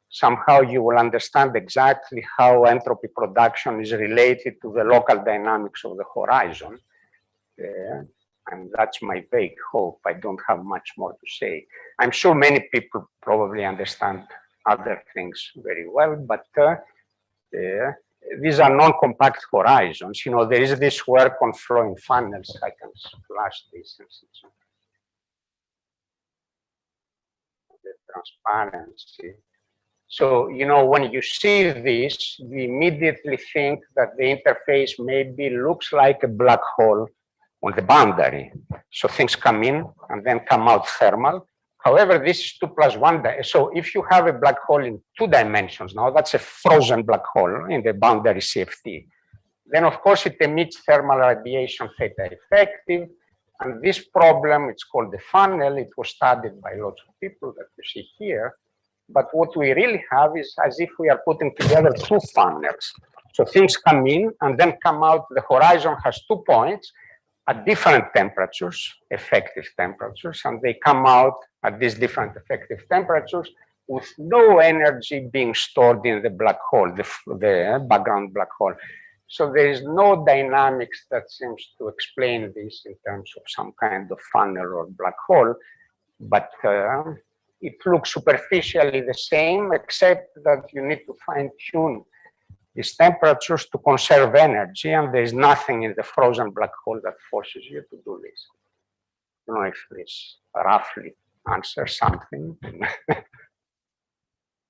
somehow you will understand exactly how entropy production is related to the local dynamics of the horizon. And that's my vague hope. I don't have much more to say. I'm sure many people probably understand other things very well, but these are non-compact horizons. You know, there is this work on flowing funnels. I can flash this and see the transparency. So, you know, when you see this, you immediately think that the interface maybe looks like a black hole on the boundary. So things come in and then come out thermal. However, this is 2 + 1. So if you have a black hole in 2 dimensions now, that's a frozen black hole in the boundary CFT. Then, of course, it emits thermal radiation theta effective. And this problem, it's called the funnel. It was studied by lots of people that you see here. But what we really have is as if we are putting together 2 funnels. So things come in and then come out. The horizon has 2 points at different temperatures, effective temperatures, and they come out at these different effective temperatures with no energy being stored in the black hole, the background black hole. So there is no dynamics that seems to explain this in terms of some kind of funnel or black hole. But it looks superficially the same, except that you need to fine-tune these temperatures to conserve energy, and there is nothing in the frozen black hole that forces you to do this. I don't know if this roughly answers something.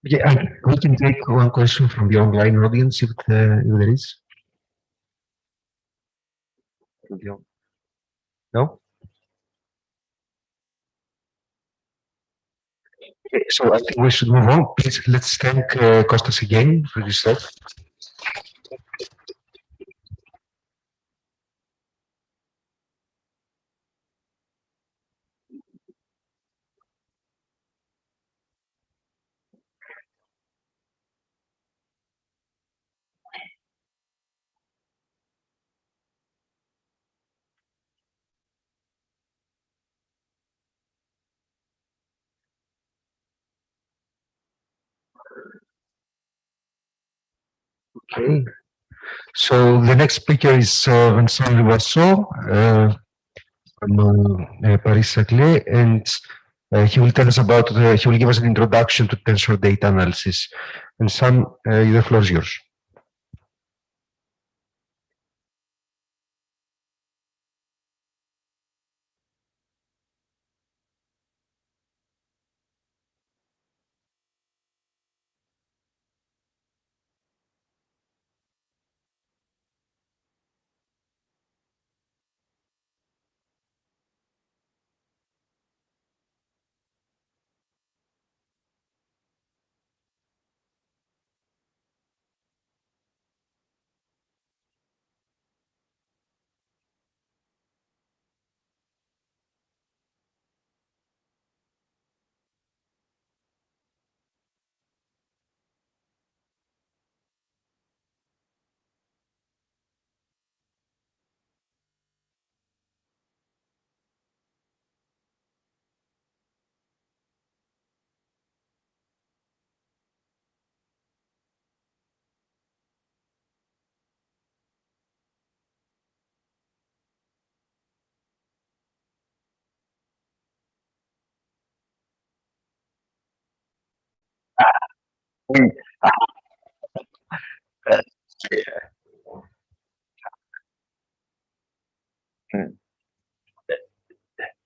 Yeah, we can take one question from the online audience if there is. No? Okay, so I think we should move on. Please, let's thank Costas again for his talk. Okay. So the next speaker is Vincent Rivasseau from Paris-Saclay, and he will tell us about, he will give us an introduction to tensor data analysis. And Sam, the floor is yours.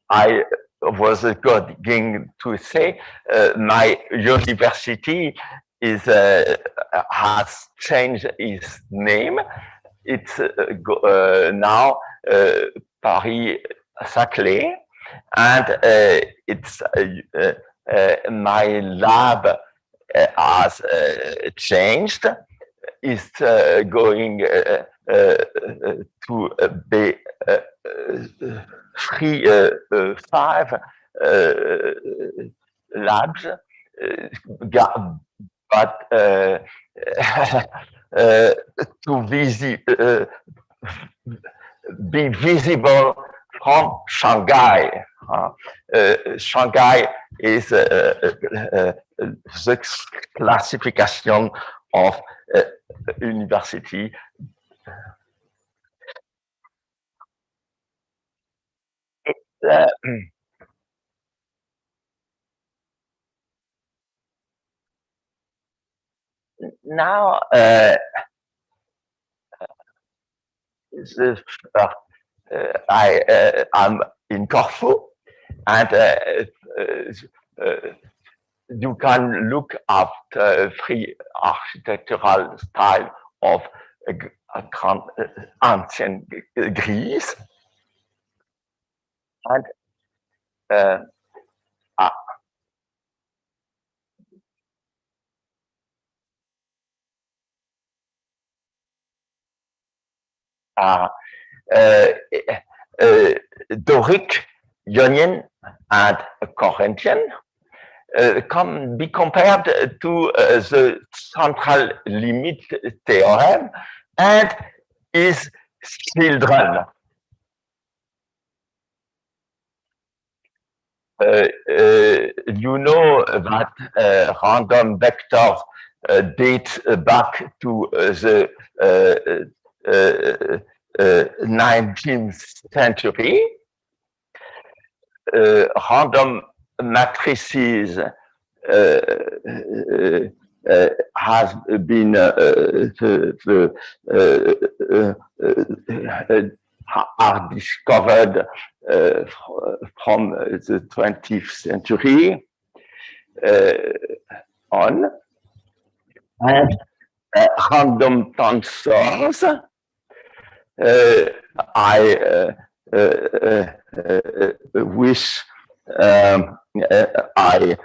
I was going to say my university is has changed its name. It's now Paris-Saclay, and it's my lab has changed. It's going to be 5 labs, but to be visible from Shanghai. Shanghai is the classification of university. Now, I am in Corfu, and you can look at 3 architectural styles of ancient Greece, and Doric, Ionian, and Corinthian can be compared to the central limit theorem and its children. You know that random vectors date back to the 19th century. Random matrices has been are discovered from the 20th century on, and random tensors. I wish I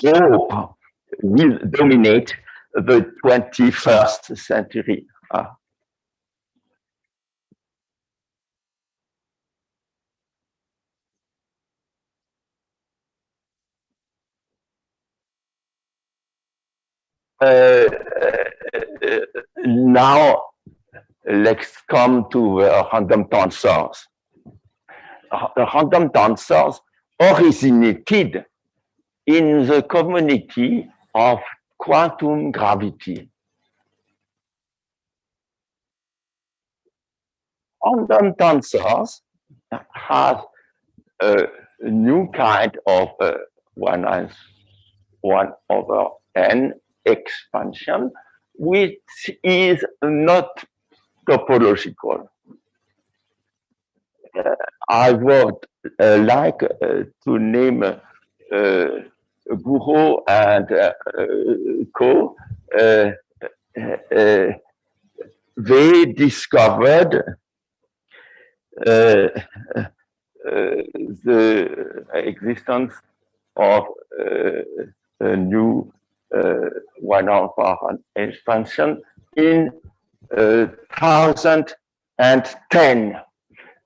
hope will dominate the 21st century. Now let's come to random tensors. Random tensors originated in the community of quantum gravity. Random tensors have a new kind of 1/n expansion, which is not topological. I would like to name Gouraud and co. They discovered the existence of a new 1/n expansion in 2010.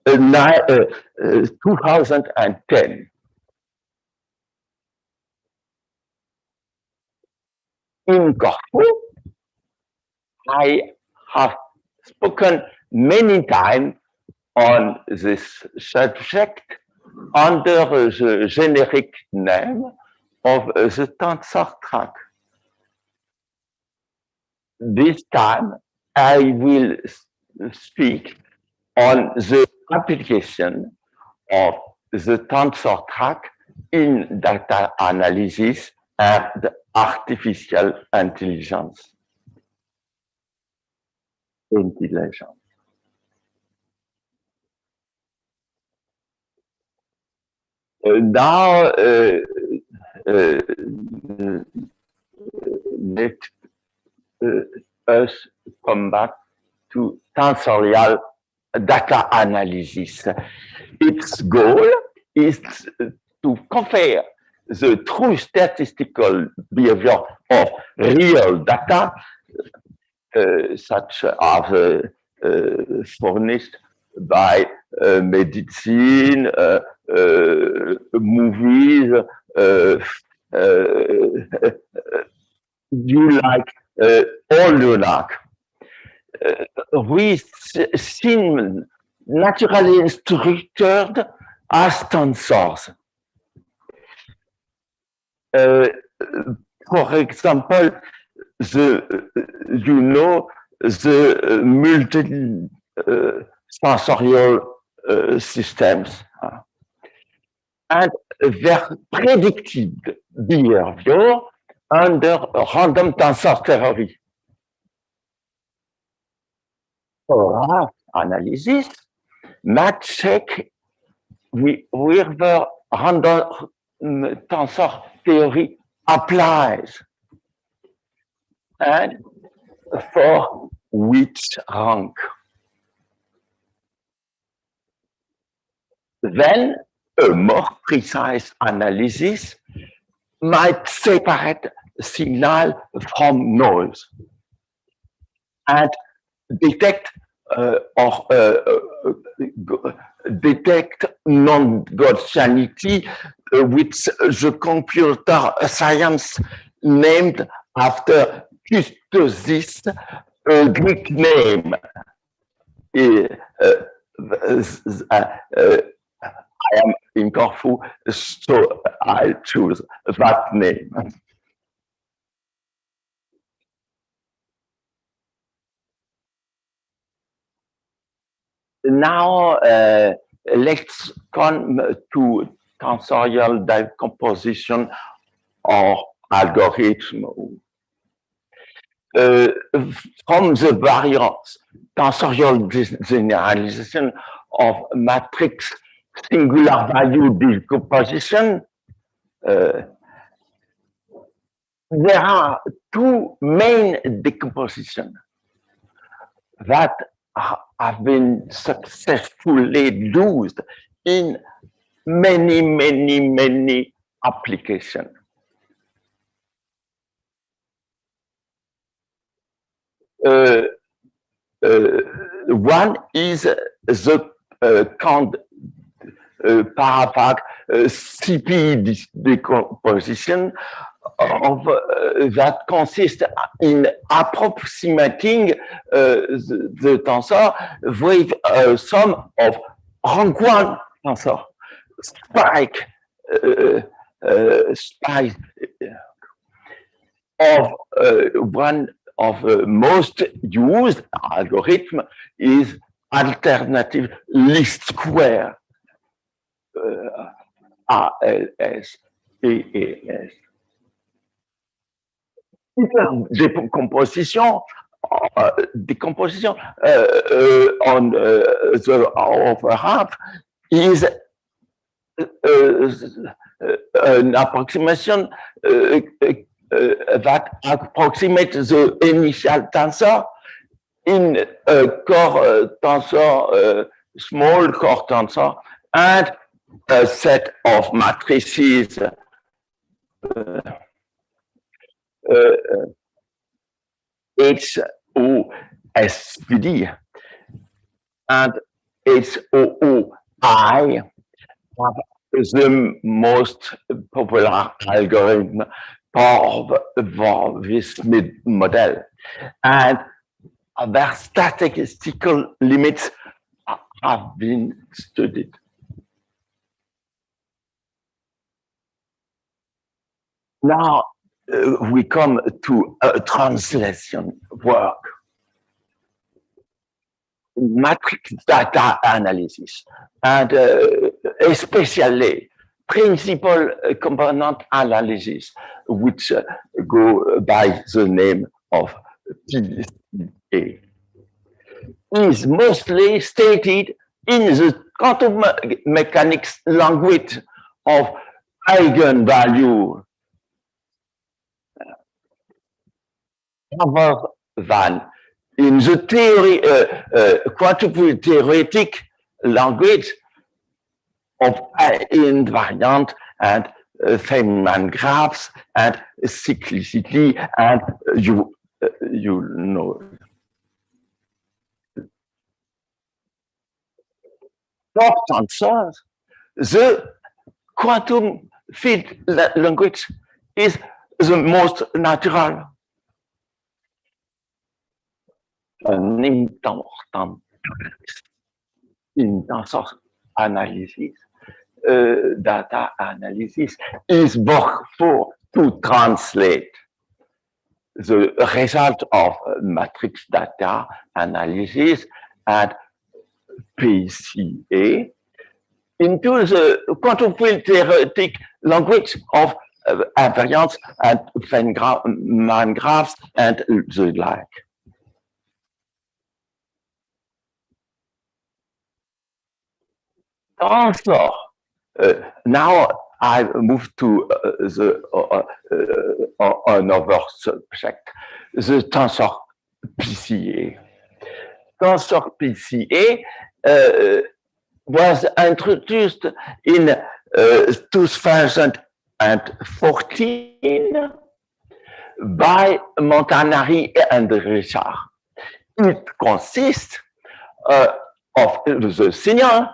2010. In Corfu, I have spoken many times on this subject under the generic name of the tensor track. This time, I will speak on the application of the tensor track in data analysis and artificial intelligence. Now, let us come back to tensorial data analysis. Its goal is to compare the true statistical behavior of real data, such as furnished by medicine, movies, you like all you like. We seem naturally structured as tensors. For example, the multi-sensorial systems and their predicted behavior under random tensor theory. For analysis, might check whether random tensor theory applies and for which rank. Then a more precise analysis might separate signal from noise and detect detect non-Gaussianity, which the computer science named after Custos, a Greek name. I am in Corfu, so I choose that name. Now, let's come to tensorial decomposition or algorithm. From the various tensorial generalization of matrix singular value decomposition, there are two main decompositions that have been successfully used in many applications. One is the parapack CP decomposition of that consists in approximating the tensor with a sum of rank 1 tensor spike of one of the most used algorithm is alternative least square ALS. Decomposition on the overlap is an approximation that approximates the initial tensor in a core tensor, small core tensor, and a set of matrices HOSPD and HOOI is the most popular algorithm for this model, and their statistical limits have been studied. Now we come to a translation work. Matrix data analysis, and especially principal component analysis, which go by the name of PCA, is mostly stated in the quantum mechanics language of eigenvalue, rather than in the theory, quantum theoretic language of invariant and Feynman graphs and cyclicity, and you know. For tensors, the quantum field language is the most natural. An important in tensor analysis, data analysis, is therefore to translate the result of matrix data analysis and PCA into the quantum field theoretic language of invariance and Feynman graphs and the like. Tensor. Now I move to another subject, the tensor PCA. Tensor PCA was introduced in 2014 by Montanari and Richard. It consists of the signal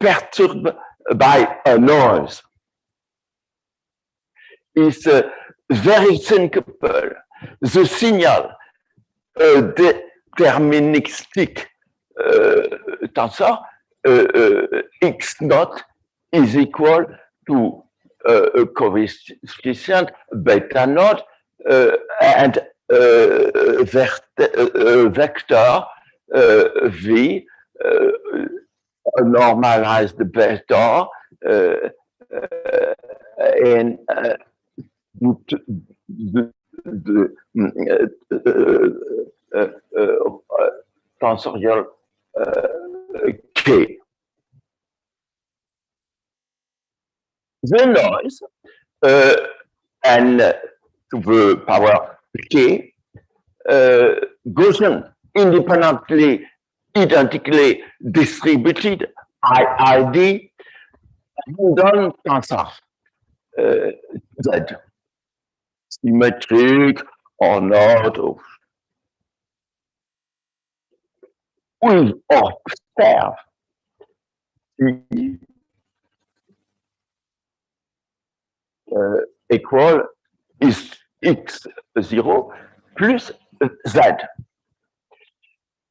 perturbed by a noise. It's very simple. The signal deterministic tensor x naught is equal to a coefficient beta naught and vector v, a normalized vector in tensorial K. The noise and to the power K Gaussian independently identically distributed ID random tensor Z, symmetric or not, we observe equal is x0 plus Z.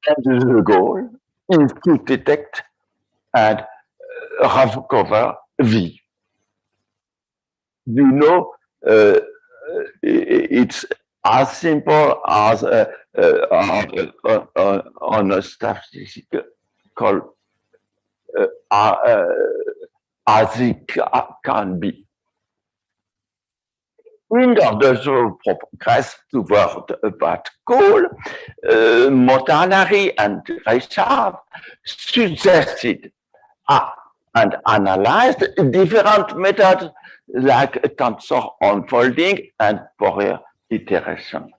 And the goal is to detect and recover V. You know, it's as simple as on a statistical as it can be. In order to progress toward that goal, Montanari and Richard suggested and analyzed different methods like tensor unfolding and Fourier iteration.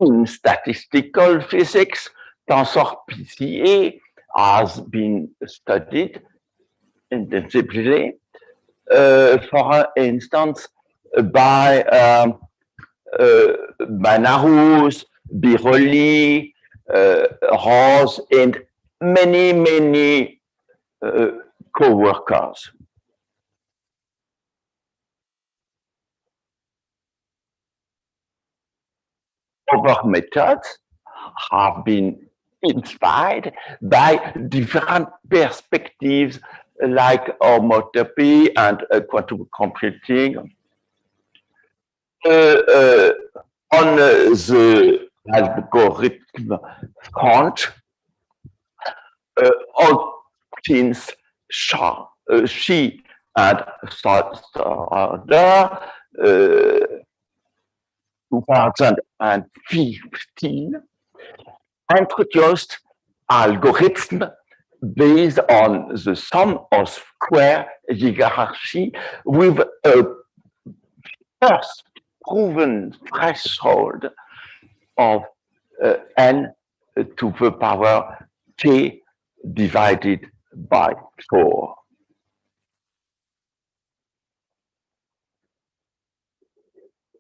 In statistical physics, tensor PCA has been studied intensively, for instance, by Banarus, Biroli, Rose, and many co-workers. Other methods have been inspired by different perspectives like homotopy and quantum computing. On the algorithm front, Hawkins, She, and Sarder 2015 introduced algorithm based on the sum of square hierarchy with a first proven threshold of n to the power k divided by 4.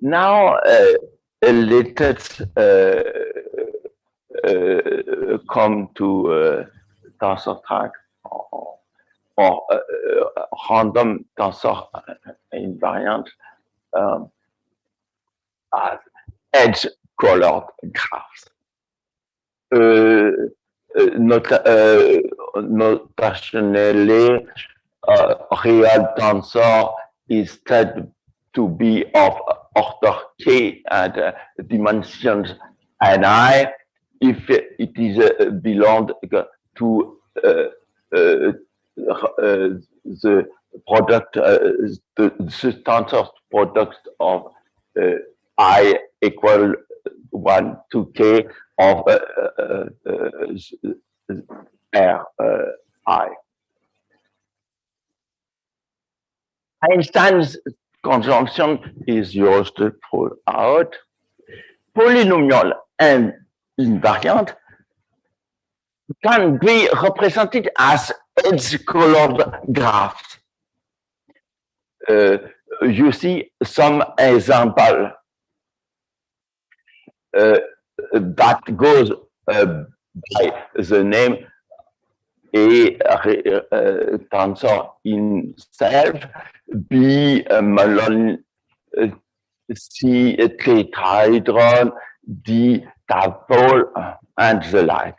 Now let us come to tensor track or random tensor invariant as edge-colored graphs. Notationally, real tensor is said to be of order k and dimensions ni if it is belonged to the product, the tensor product of I equal 1 to k of R I. Einstein's conjunction is used throughout. Polynomial and invariant can be represented as edge-colored graphs. You see some example that goes by the name A tensor in self, B Malone, C tetrahedron, D tadpole, and the like.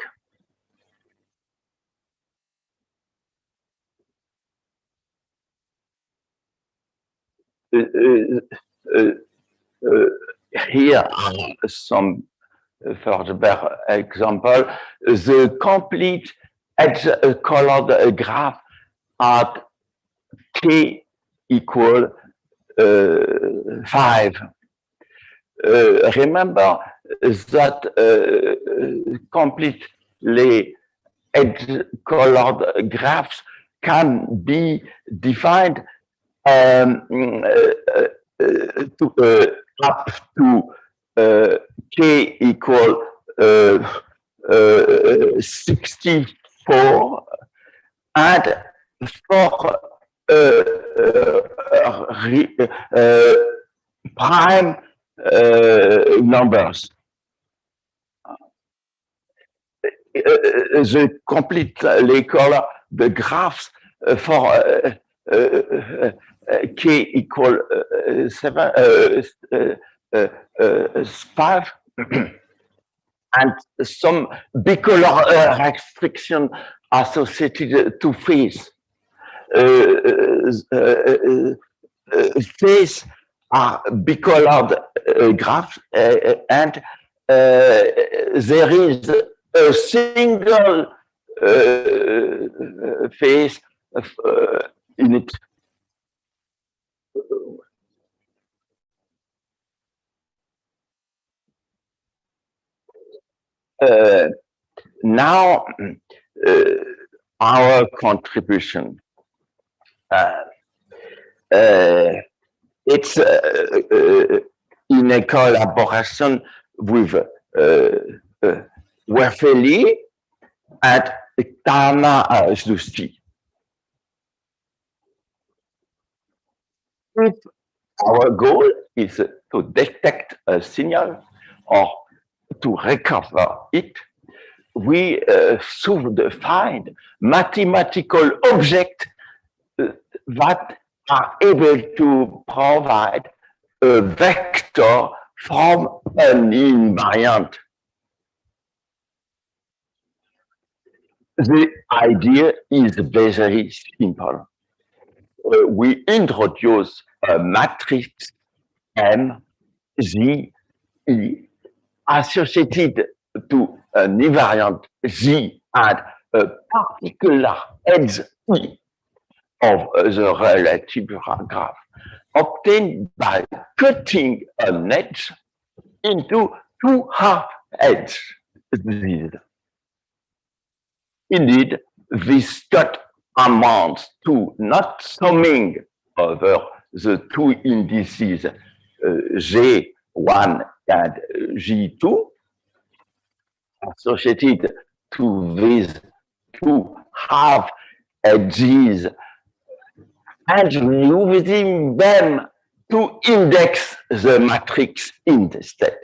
Here are some further example, the complete edge-colored graph at k equal 5. Remember that completely edge-colored graphs can be defined up to k equal 64, and for prime numbers. The completely color the graphs for k equal 5 and some bicolor restriction associated to phase. Phase are bicolored graphs, and there is a single phase in it. Now, our contribution. It's in a collaboration with Werfeli and Tana Zusti. If our goal is to detect a signal or to recover it, we should find mathematical objects that are able to provide a vector from an invariant. The idea is very simple. We introduce a matrix M, Z, E associated to an invariant Z and a particular edge E of the relative graph, obtained by cutting an edge into two half edges. Indeed, this cut amounts to not summing over the two indices G1 and G2 associated to these two half edges and using them to index the matrix instead.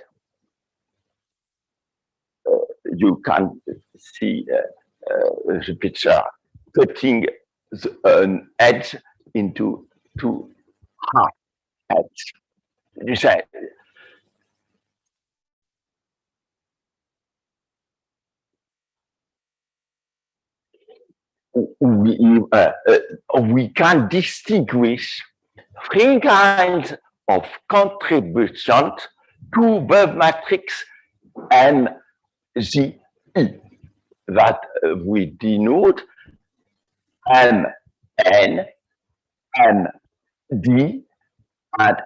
You can see the picture cutting an edge into two half edges. You say, we can distinguish three kinds of contributions to the matrix MZE that we denote MN, MD, and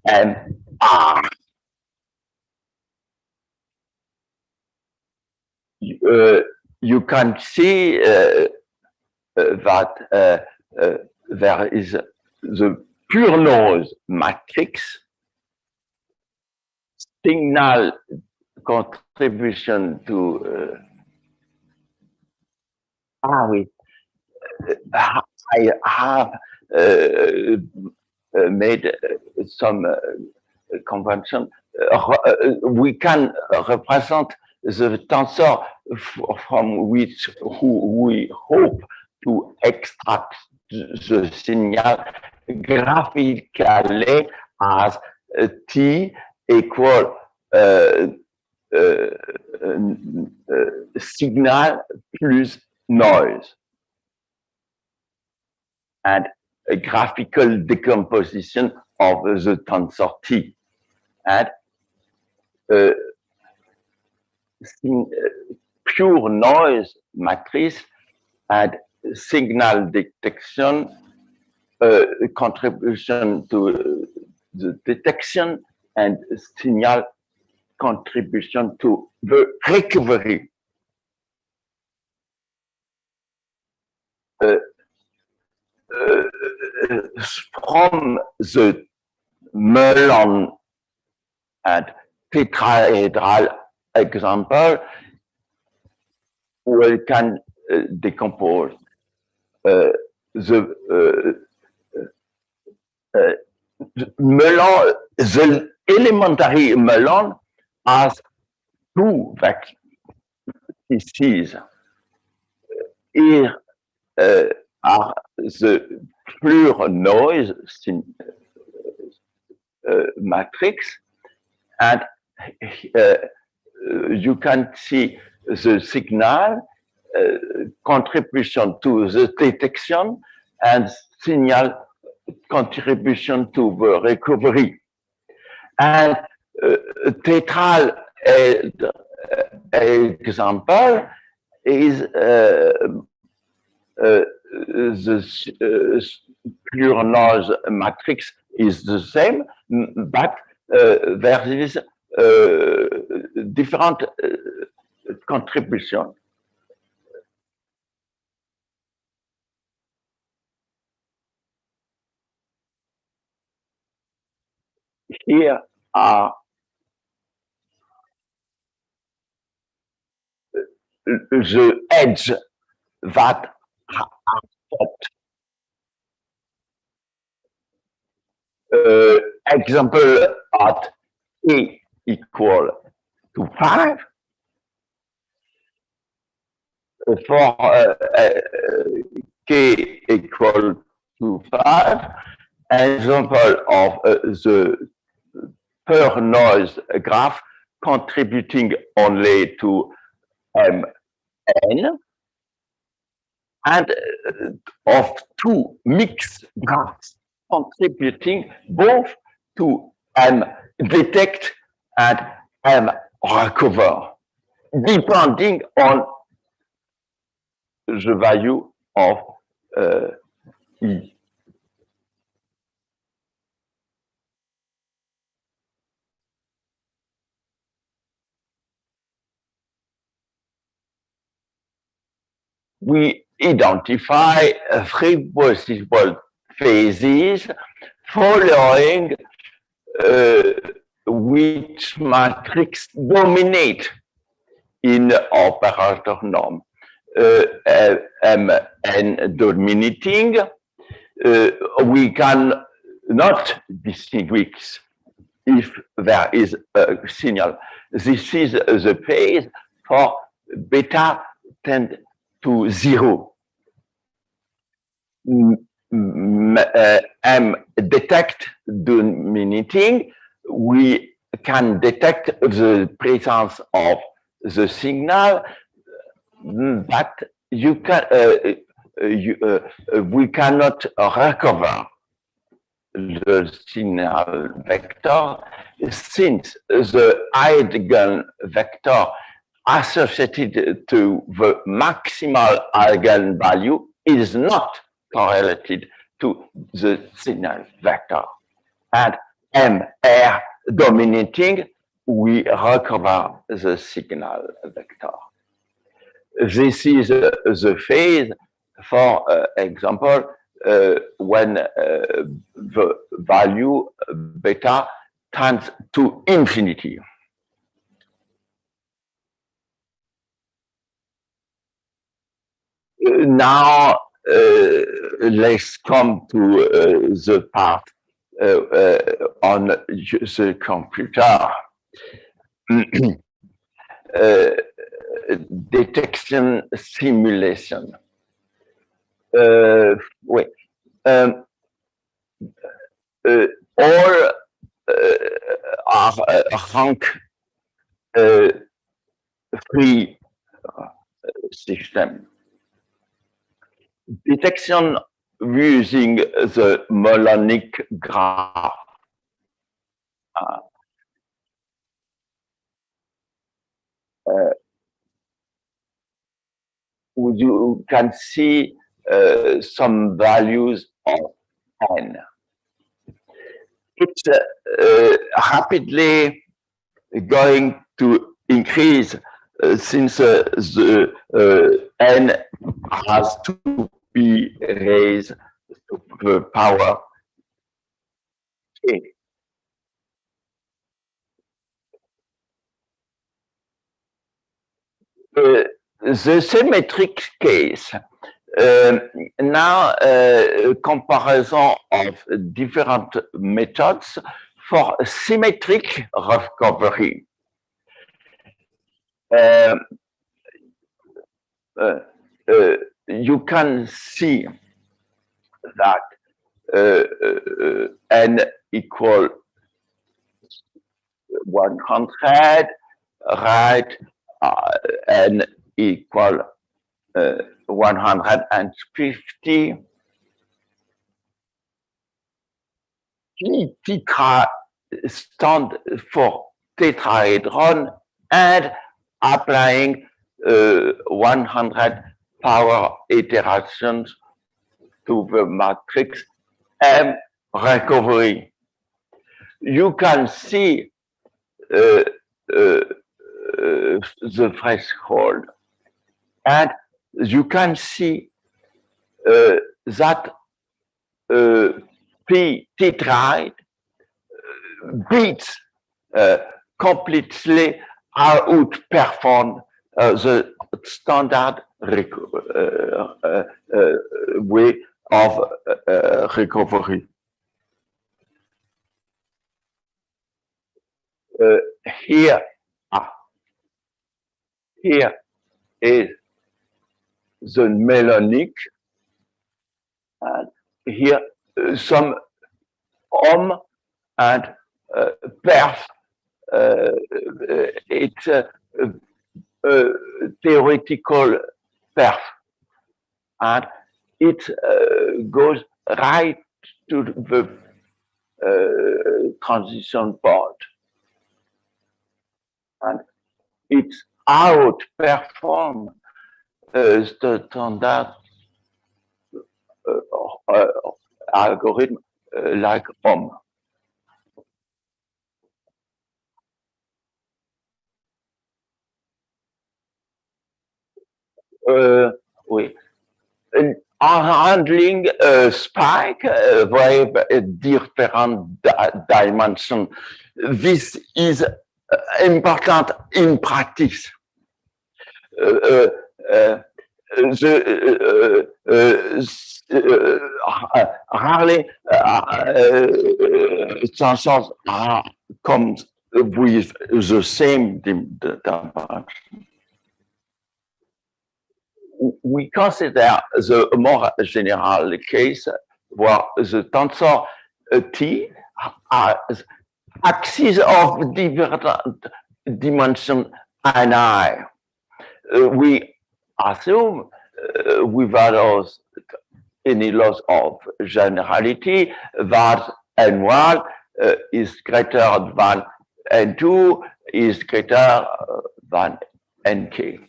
MR. You can see that there is the pure noise matrix, signal contribution to I have made some convention. We can represent the tensor from which we hope to extract the signal graphically as T equal signal plus noise, and a graphical decomposition of the tensor T. And pure noise matrix and signal detection, contribution to the detection, and signal contribution to the recovery. From the melon and tetrahedral example, we can decompose the melon, the elementary melon has two vertices. Here are the pure noise matrix, and you can see the signal contribution to the detection and signal contribution to the recovery. And tetral example is the pure noise matrix is the same, but there is different contribution. Here are the edge that are example at E equal to 5. For K equal to 5, example of the per noise graph contributing only to Mn, and of two mixed graphs contributing both to M detect and M recover, depending on the value of E. We identify three possible phases following which matrix dominate in operator norm. Mn dominating, we can not distinguish if there is a signal. This is the phase for beta tend to 0. M detect dominating, we can detect the presence of the signal, but you can we cannot recover the signal vector since the eigenvector associated to the maximal eigenvalue is not correlated to the signal vector. And MR dominating, we recover the signal vector. This is the phase, for example, when the value beta tends to infinity. Now, let's come to the part on the computer. Detection simulation. Wait. All are rank 3 system. Detection using the melonic graph. you can see some values of n. It's rapidly going to increase since the n has to be raised to the power k. The symmetric case. Now, comparison of different methods for symmetric recovery. You can see that n equal 100, right? N equal 150. Tetra stand for tetrahedron and applying 100 power iterations to the matrix M recovery. You can see the threshold, and you can see that P tetrahedron beats completely outperform the standard way of recovery. Here is the melonic, and here some ohm and perf. It's a theoretical perf, and it goes right to the transition point, and it's outperform the standard algorithm like ohm. Oui. Handling a spike with different dimension. This is important in practice. Rarely sensors come with the same dimension. We consider the more general case where the tensor T has axis of different dimension ni. We assume without any loss of generality that n1 is greater than n2 is greater than nk.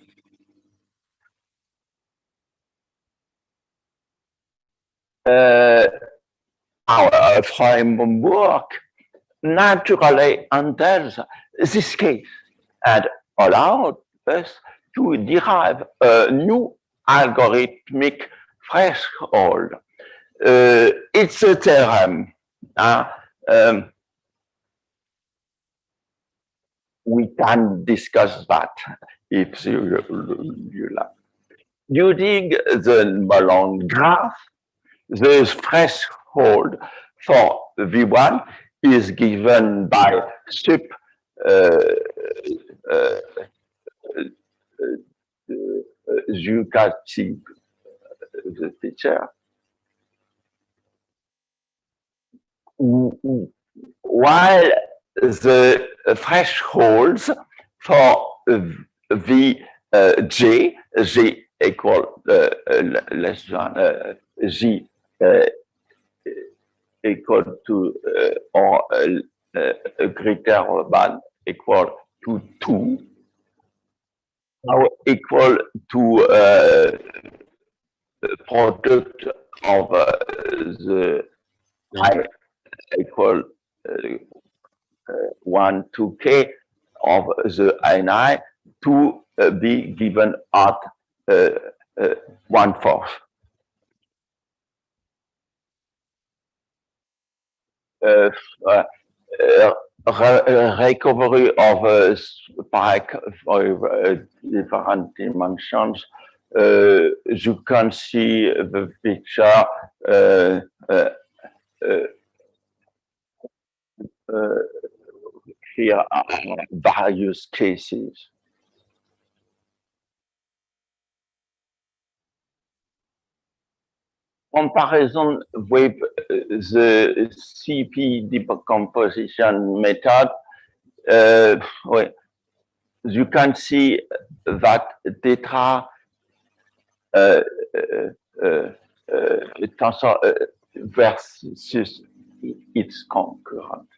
Our framework naturally enters this case and allowed us to derive a new algorithmic threshold. It's a theorem. We can discuss that if you like. Using the Malone graph, the threshold for V1 is given by sup you can see the picture. While the thresholds for J equal less than G equal to or greater than equal to 2. are equal to the product of the I equal 1 to k of the ni to be given at 1/4. Recovery of spike for different dimensions. You can see the picture here are various cases. Comparison with the CP decomposition method, you can see that theta tensor versus its concurrent.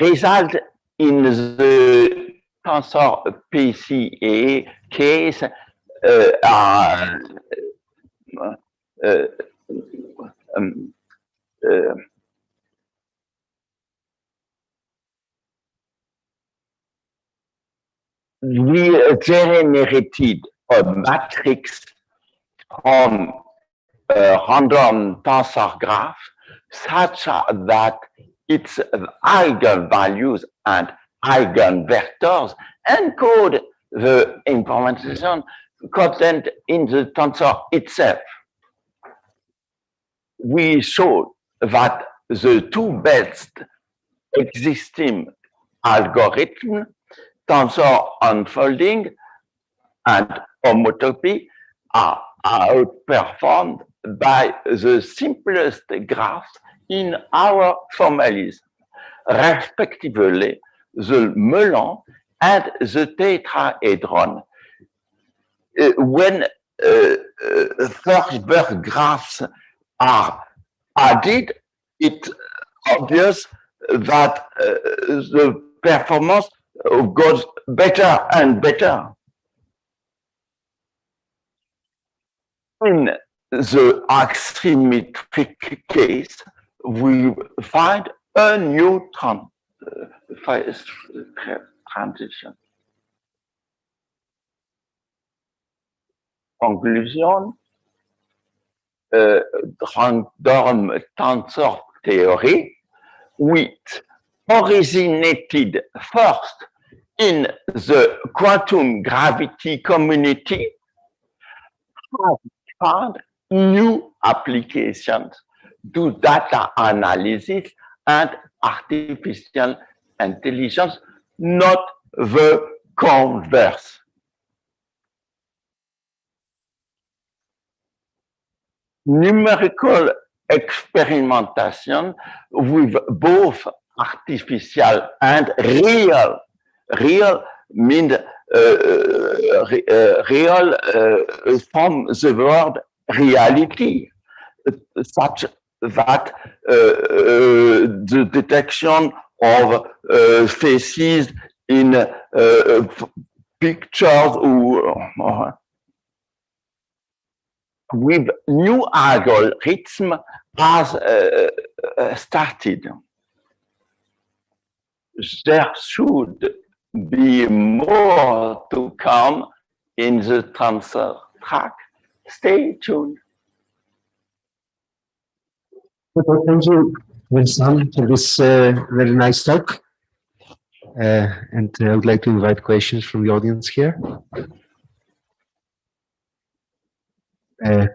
Result in the tensor PCA case are we generated a matrix from a random tensor graph such that its eigenvalues and eigenvectors encode the information contained in the tensor itself. We showed that the two best existing algorithms, tensor unfolding and homotopy, are outperformed by the simplest graphs in our formalism, respectively the melon and the tetrahedron. When Thursberg graphs are added, it's obvious that the performance goes better and better. In the asymmetric case, we find a new transition. Conclusion, random tensor theory, which originated first in the quantum gravity community, has found new applications to data analysis and artificial intelligence, not the converse. Numerical experimentation with both artificial and real means real from the word reality, such that the detection of faces in pictures or with new algorithm has started. There should be more to come in the Tensor track. Stay tuned. Thank you, Vincent, for this very nice talk. And I would like to invite questions from the audience here.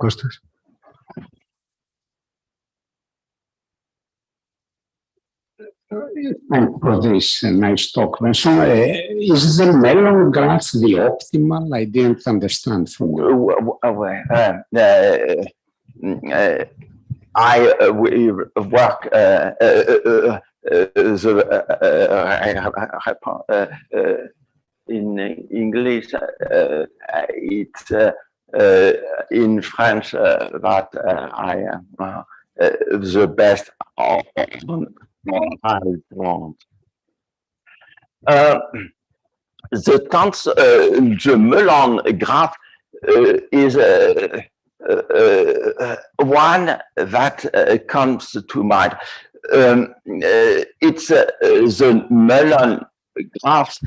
Costas? Thanks for this nice talk, Vincent. Is the melon graph the optimal? I didn't understand from you. I work in English. It's in French that I the best on hadrons. The Mellon graph is one that comes to mind. It's the Mellon graphs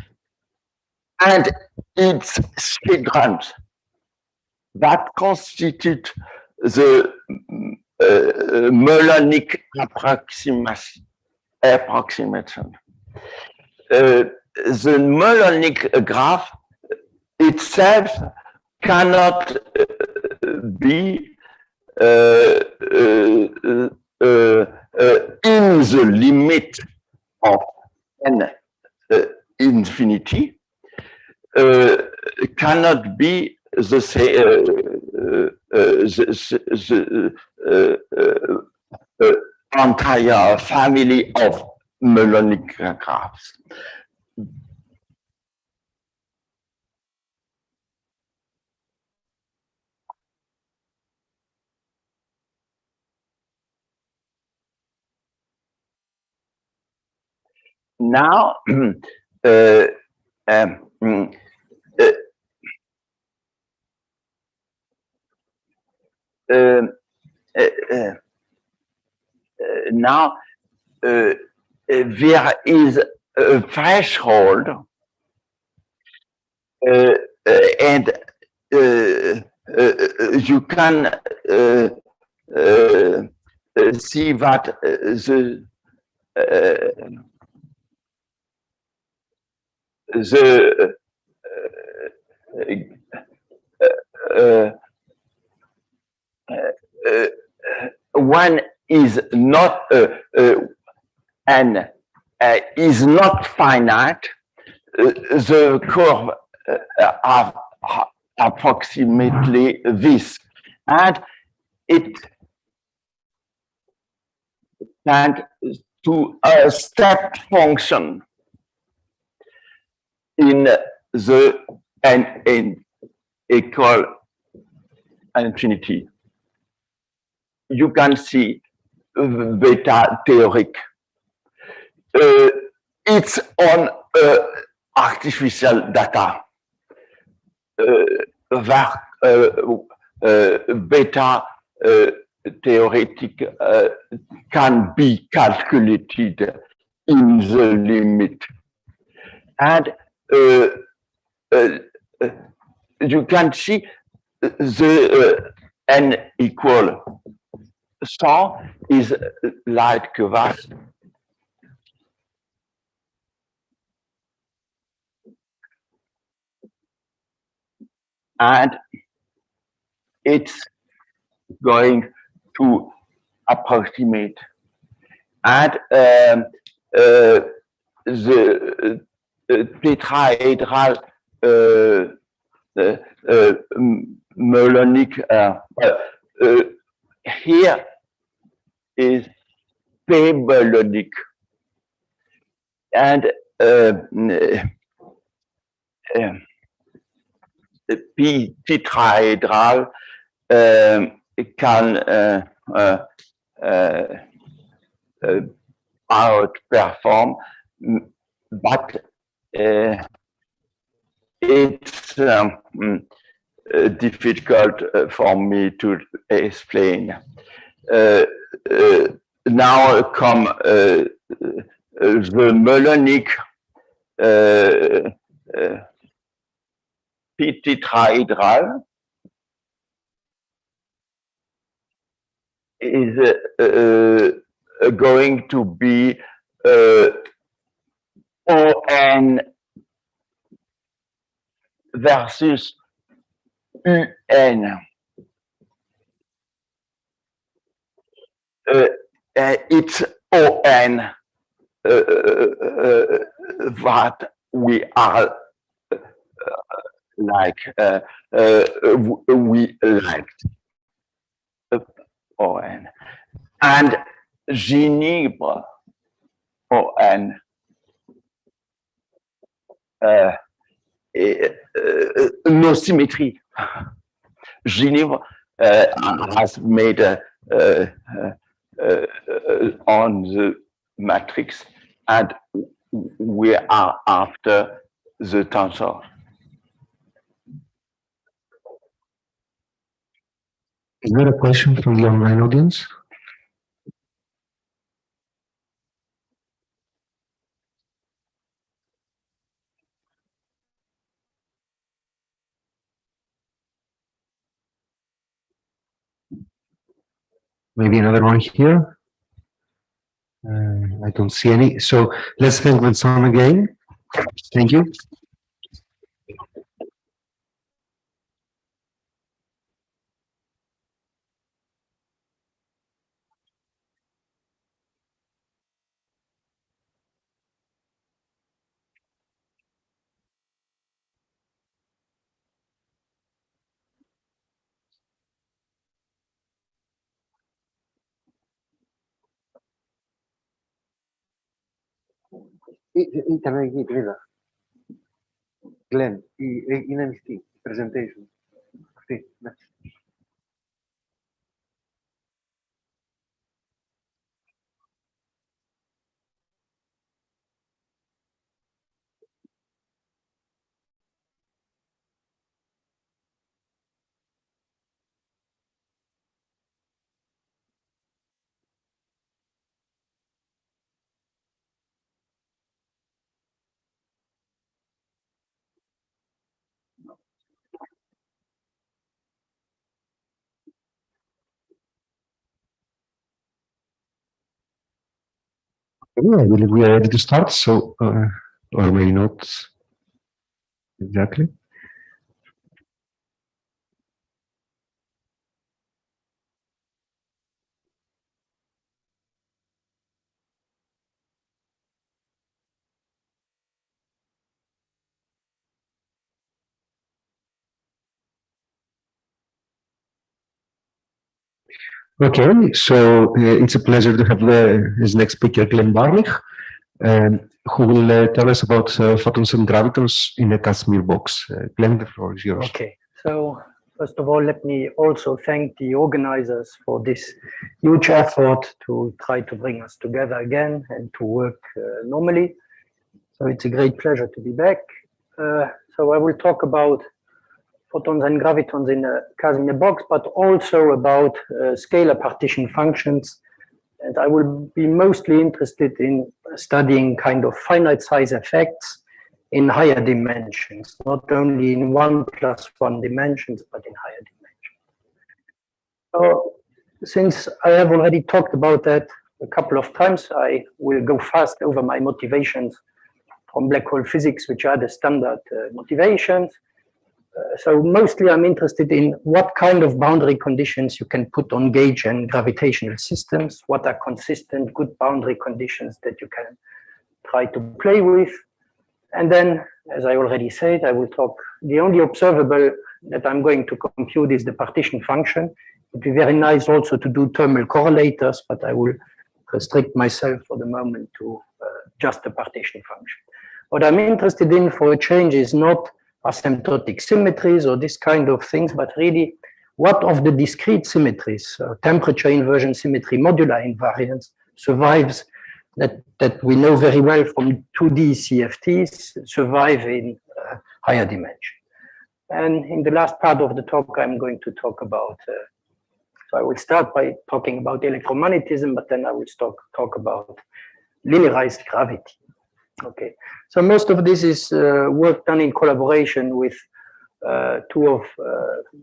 and its sigrams that constitute the Mellonic approximation. The Mellonic graph itself cannot be in the limit of n infinity, cannot be the entire family of Mellonic graphs. Now, now there is a threshold, and you can see that one is not n is not finite. The curve are approximately this, and it tends to a step function in the n equal infinity. You can see beta theoric. It's on artificial data. Beta theoretic can be calculated in the limit. And you can see the n equal 100 is like that. And it's going to approximate. And the tetrahedral Mellonic here is P-Mellonic, and P tetrahedral can outperform, but it's difficult for me to explain. Now come the Mellonic P tetrahedral is going to be ON versus UN. It's ON that we are like we liked ON, and Ginibre ON no symmetry. Ginibre has made on the matrix, and we are after the tensor. Is there a question from the online audience? Maybe another one here. I don't see any. So let's thank Vincent again. Thank you. Ήταν εκεί, την είδα. Glenn, είναι ανοιχτή, presentation. Αυτή, ναι. Yeah, I believe we are ready to start. So, or maybe not exactly. Okay, so it's a pleasure to have his next speaker, Glenn Barnich, who will tell us about photons and gravitons in a Casimir box. Glenn, the floor is yours. Okay, so first of all, let me also thank the organizers for this huge effort to try to bring us together again and to work normally. So it's a great pleasure to be back. So I will talk about photons and gravitons in a Casimir box, but also about scalar partition functions. And I will be mostly interested in studying kind of finite size effects in higher dimensions, not only in 1+1 dimensions, but in higher dimensions. So since I have already talked about that a couple of times, I will go fast over my motivations from black hole physics, which are the standard motivations. So mostly I'm interested in what kind of boundary conditions you can put on gauge and gravitational systems, what are consistent, good boundary conditions that you can try to play with. And then, as I already said, I will talk, the only observable that I'm going to compute is the partition function. It would be very nice also to do thermal correlators, but I will restrict myself for the moment to just the partition function. What I'm interested in for a change is not asymptotic symmetries or this kind of things, but really what of the discrete symmetries, temperature inversion symmetry, modular invariance, survives that we know very well from 2D CFTs, survive in higher dimension. And in the last part of the talk, I'm going to talk about, so I will start by talking about electromagnetism, but then I will talk about linearized gravity. Okay, so most of this is work done in collaboration with two of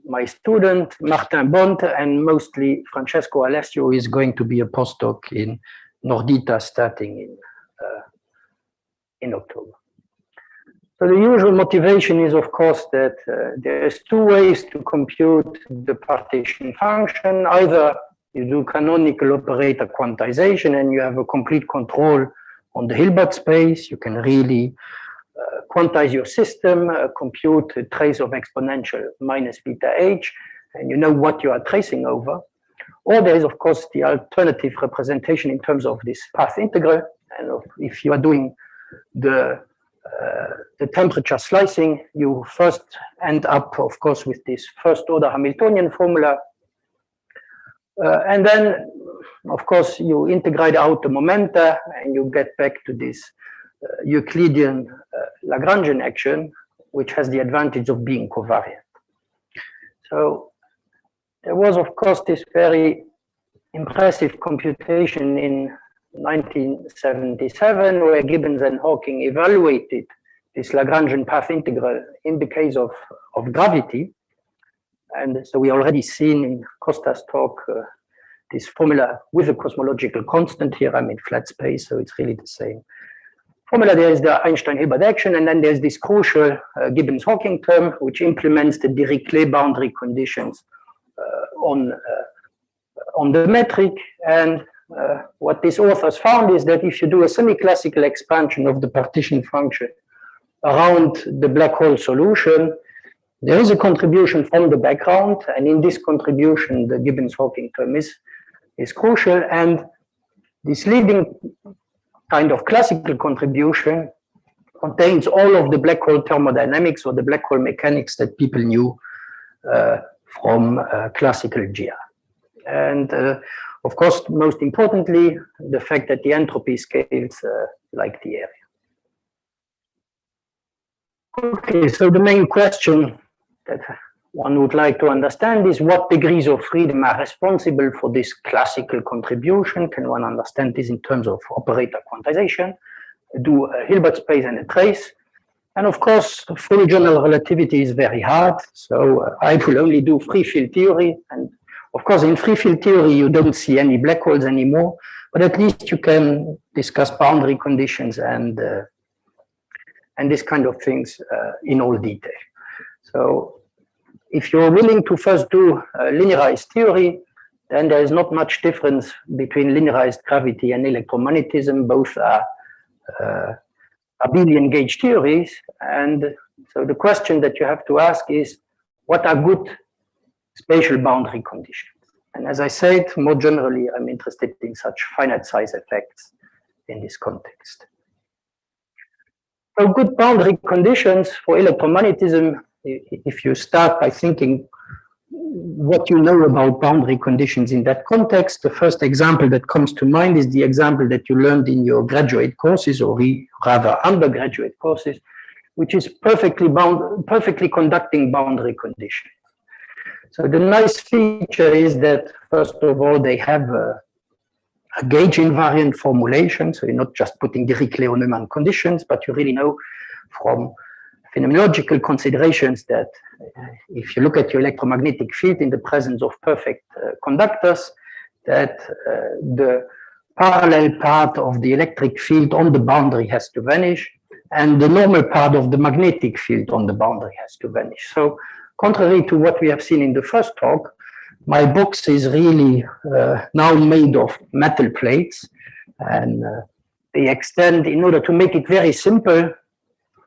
my students, Martin Bonte, and mostly Francesco Alessio is going to be a postdoc in Nordita starting in October. So the usual motivation is, of course, that there's two ways to compute the partition function. Either you do canonical operator quantization and you have a complete control on the Hilbert space. You can really quantize your system, compute a trace of exponential minus beta h, and you know what you are tracing over. Or there is, of course, the alternative representation in terms of this path integral. And if you are doing the temperature slicing, you first end up, of course, with this first order Hamiltonian formula. And then of course, you integrate out the momenta and you get back to this Euclidean Lagrangian action, which has the advantage of being covariant. So there was, of course, this very impressive computation in 1977 where Gibbons and Hawking evaluated this Lagrangian path integral in the case of gravity. And so we already seen in Costas' talk this formula with a cosmological constant here. I'm in flat space, so it's really the same formula. There is the Einstein-Hilbert action, and then there's this crucial Gibbons-Hawking term, which implements the Dirichlet boundary conditions on the metric. And what these authors found is that if you do a semi-classical expansion of the partition function around the black hole solution, there is a contribution from the background, and in this contribution, the Gibbons-Hawking term is crucial. And this leading kind of classical contribution contains all of the black hole thermodynamics or the black hole mechanics that people knew from classical GR. And of course, most importantly, the fact that the entropy scales like the area. Okay, so the main question that one would like to understand is what degrees of freedom are responsible for this classical contribution? Can one understand this in terms of operator quantization? Do a Hilbert space and a trace? And of course, full general relativity is very hard. So I will only do free field theory. And of course, in free field theory, you don't see any black holes anymore, but at least you can discuss boundary conditions and this kind of things in all detail. So if you're willing to first do linearized theory, then there is not much difference between linearized gravity and electromagnetism. Both are abelian gauge theories. And so the question that you have to ask is, what are good spatial boundary conditions? And as I said, more generally, I'm interested in such finite size effects in this context. So good boundary conditions for electromagnetism, if you start by thinking what you know about boundary conditions in that context, the first example that comes to mind is the example that you learned in your graduate courses, or rather undergraduate courses, which is perfectly conducting boundary conditions. So the nice feature is that, first of all, they have a gauge invariant formulation. So you're not just putting Dirichlet or Neumann conditions, but you really know from phenomenological considerations that if you look at your electromagnetic field in the presence of perfect conductors, that the parallel part of the electric field on the boundary has to vanish, and the normal part of the magnetic field on the boundary has to vanish. So contrary to what we have seen in the first talk, my box is really now made of metal plates, and they extend, in order to make it very simple,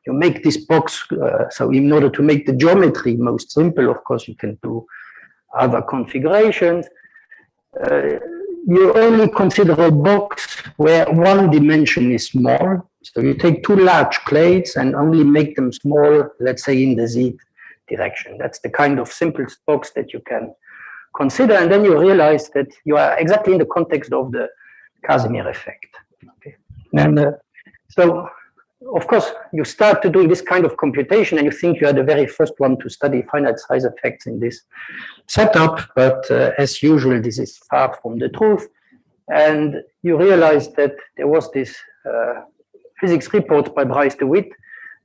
you make this box, so in order to make the geometry most simple, of course, you can do other configurations. You only consider a box where one dimension is small. So you take two large plates and only make them small, let's say in the Z direction. That's the kind of simplest box that you can consider. And then you realize that you are exactly in the context of the Casimir effect. Okay. And so, of course, you start to do this kind of computation and you think you are the very first one to study finite size effects in this setup, but as usual, this is far from the truth. And you realize that there was this physics report by Bryce DeWitt,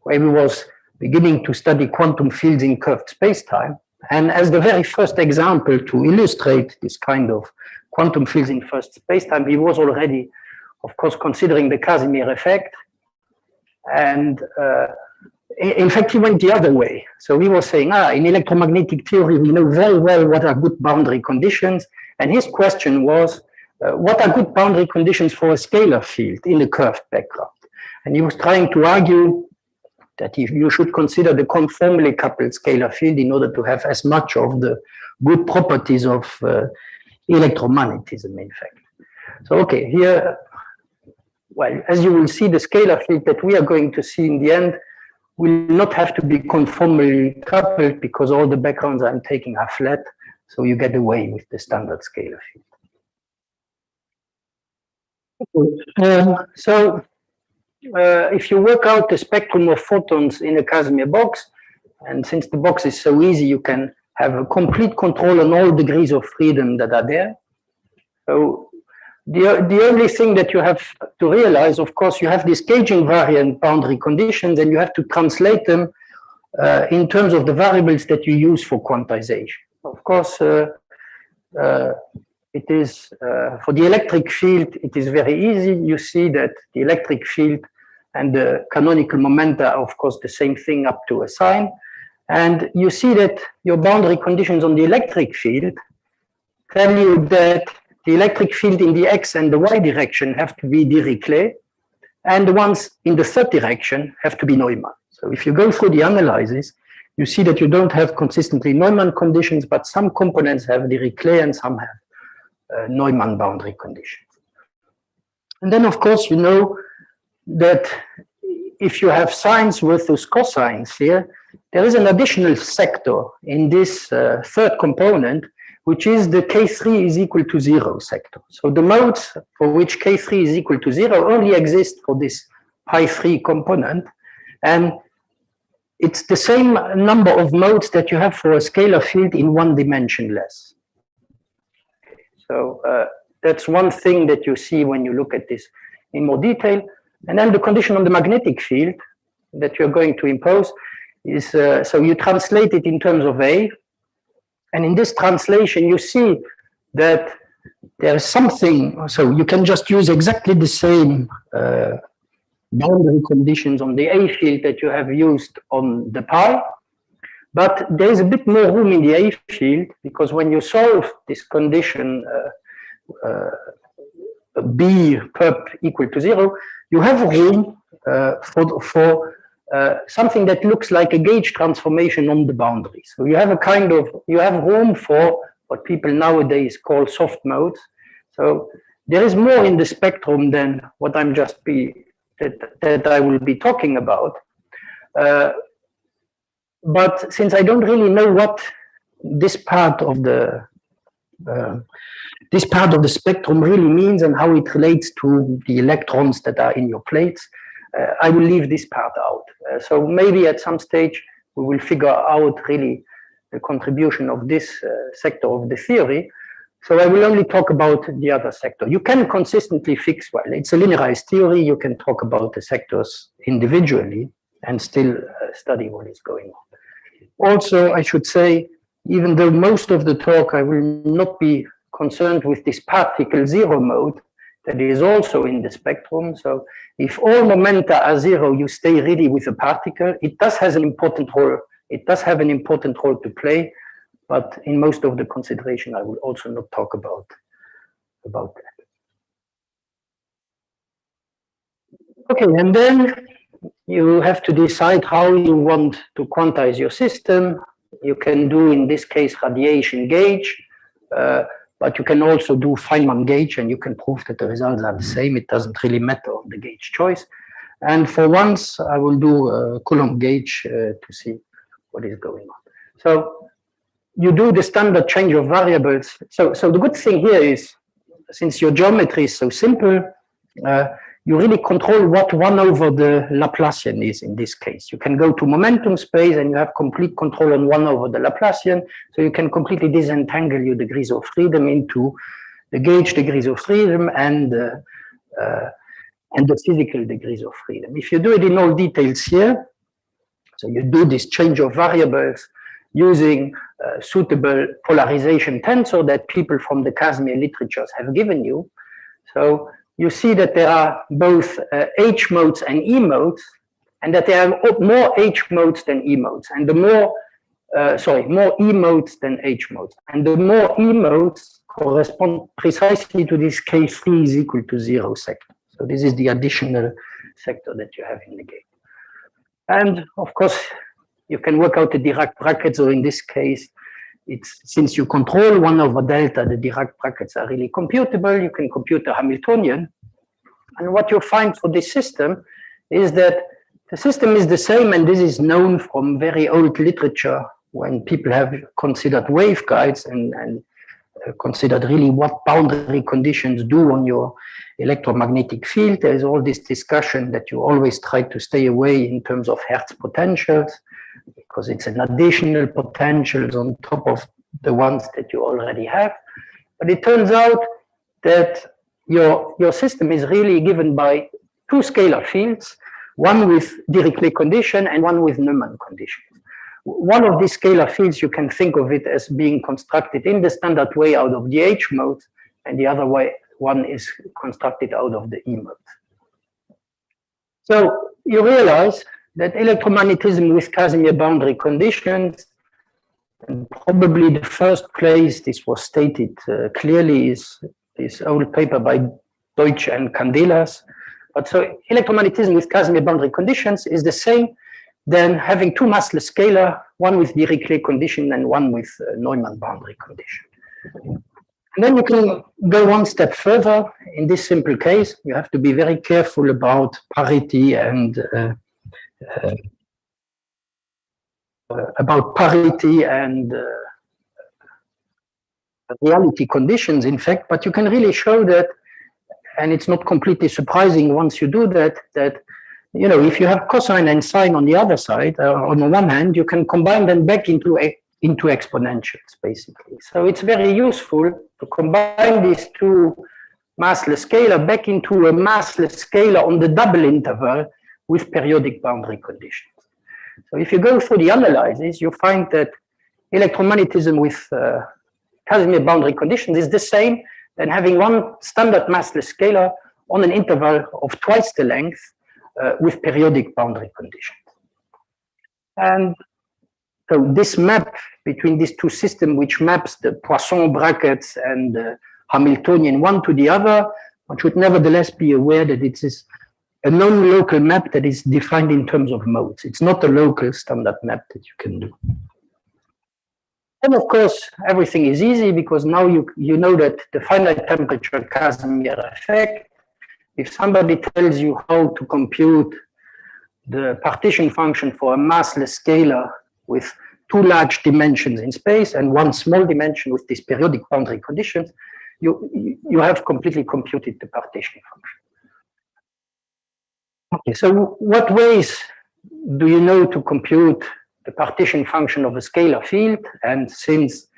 where he was beginning to study quantum fields in curved spacetime. And as the very first example to illustrate this kind of quantum fields in first spacetime, he was already, of course, considering the Casimir effect. And in fact, he went the other way. So he was saying, in electromagnetic theory, we know very well what are good boundary conditions. And his question was, what are good boundary conditions for a scalar field in a curved background? And he was trying to argue that you should consider the conformally coupled scalar field in order to have as much of the good properties of electromagnetism, in fact. So, okay, here, well, as you will see, the scalar field that we are going to see in the end will not have to be conformally coupled because all the backgrounds I'm taking are flat, so you get away with the standard scalar field. If you work out the spectrum of photons in a Casimir box, and since the box is so easy, you can have a complete control on all degrees of freedom that are there. So the only thing that you have to realize, of course, you have these gauging variant boundary conditions, and you have to translate them in terms of the variables that you use for quantization. Of course, it is for the electric field, it is very easy. You see that the electric field and the canonical momenta are, of course, the same thing up to a sign. And you see that your boundary conditions on the electric field tell you that the electric field in the x and the y direction have to be Dirichlet, and the ones in the third direction have to be Neumann. So if you go through the analysis, you see that you don't have consistently Neumann conditions, but some components have Dirichlet and some have Neumann boundary conditions. And then, of course, you know that if you have sines versus cosines here, there is an additional sector in this third component, which is the K3 is equal to 0 sector. So the modes for which K3 is equal to 0 only exist for this pi3 component. And it's the same number of modes that you have for a scalar field in one dimension less. So that's one thing that you see when you look at this in more detail. And then the condition on the magnetic field that you're going to impose is, so you translate it in terms of A. And in this translation, you see that there is something, so you can just use exactly the same boundary conditions on the A field that you have used on the pi. But there is a bit more room in the A field, because when you solve this condition B perp equal to 0, you have room for something that looks like a gauge transformation on the boundary. So you have a kind of, you have room for what people nowadays call soft modes. So there is more in the spectrum than what I'm just that I will be talking about. But since I don't really know what this part of the spectrum really means and how it relates to the electrons that are in your plates, I will leave this part out. So maybe at some stage we will figure out really the contribution of this sector of the theory. So I will only talk about the other sector. You can consistently fix, well, it's a linearized theory. You can talk about the sectors individually and still study what is going on. Also, I should say, even though most of the talk I will not be concerned with this particle zero mode that is also in the spectrum. So if all momenta are zero, you stay really with a particle. It does have an important role. It does have an important role to play, but in most of the consideration, I will also not talk about that. Okay, and then you have to decide how you want to quantize your system. You can do, in this case, radiation gauge, but you can also do Feynman gauge, and you can prove that the results are the same. It doesn't really matter on the gauge choice. And for once, I will do Coulomb gauge to see what is going on. So you do the standard change of variables. So the good thing here is, since your geometry is so simple, you really control what 1 over the Laplacian is in this case. You can go to momentum space and you have complete control on 1 over the Laplacian. So you can completely disentangle your degrees of freedom into the gauge degrees of freedom and the physical degrees of freedom. If you do it in all details here, so you do this change of variables using suitable polarization tensor that people from the Casimir literatures have given you. So you see that there are both H modes and E modes, and that there are more H modes than E modes, and the more, more E modes than H modes. And the more E modes correspond precisely to this K3 is equal to 0 sector. So this is the additional sector that you have in the game. And of course, you can work out the Dirac brackets, or in this case, it's, since you control 1 over delta, the Dirac brackets are really computable. You can compute the Hamiltonian. And what you find for this system is that the system is the same, and this is known from very old literature when people have considered waveguides and considered really what boundary conditions do on your electromagnetic field. There is all this discussion that you always try to stay away in terms of Hertz potentials, because it's an additional potentials on top of the ones that you already have. But it turns out that your system is really given by two scalar fields, one with Dirichlet condition and one with Neumann condition. One of these scalar fields, you can think of it as being constructed in the standard way out of the H mode, and the other one is constructed out of the E mode. So you realize that electromagnetism with Casimir boundary conditions, and probably the first place this was stated clearly is this old paper by Deutsch and Candelas. But so electromagnetism with Casimir boundary conditions is the same than having two massless scalar, one with Dirichlet condition and one with Neumann boundary condition. And then you can go one step further. In this simple case, you have to be very careful about parity and reality conditions, in fact, but you can really show that, and it's not completely surprising once you do that, you know, if you have cosine and sine on the other side, on the one hand, you can combine them back into exponentials, basically. So it's very useful to combine these two massless scalar back into a massless scalar on the double interval with periodic boundary conditions. So if you go through the analysis, you find that electromagnetism with Casimir boundary conditions is the same than having one standard massless scalar on an interval of twice the length with periodic boundary conditions. And so this map between these two systems, which maps the Poisson brackets and the Hamiltonian one to the other, one should nevertheless be aware that it is a non-local map that is defined in terms of modes. It's not a local standard map that you can do. And of course, everything is easy because now you know that the finite temperature Casimir effect, if somebody tells you how to compute the partition function for a massless scalar with two large dimensions in space and one small dimension with these periodic boundary conditions, you have completely computed the partition function. Okay, so what ways do you know to compute the partition function of a scalar field? And since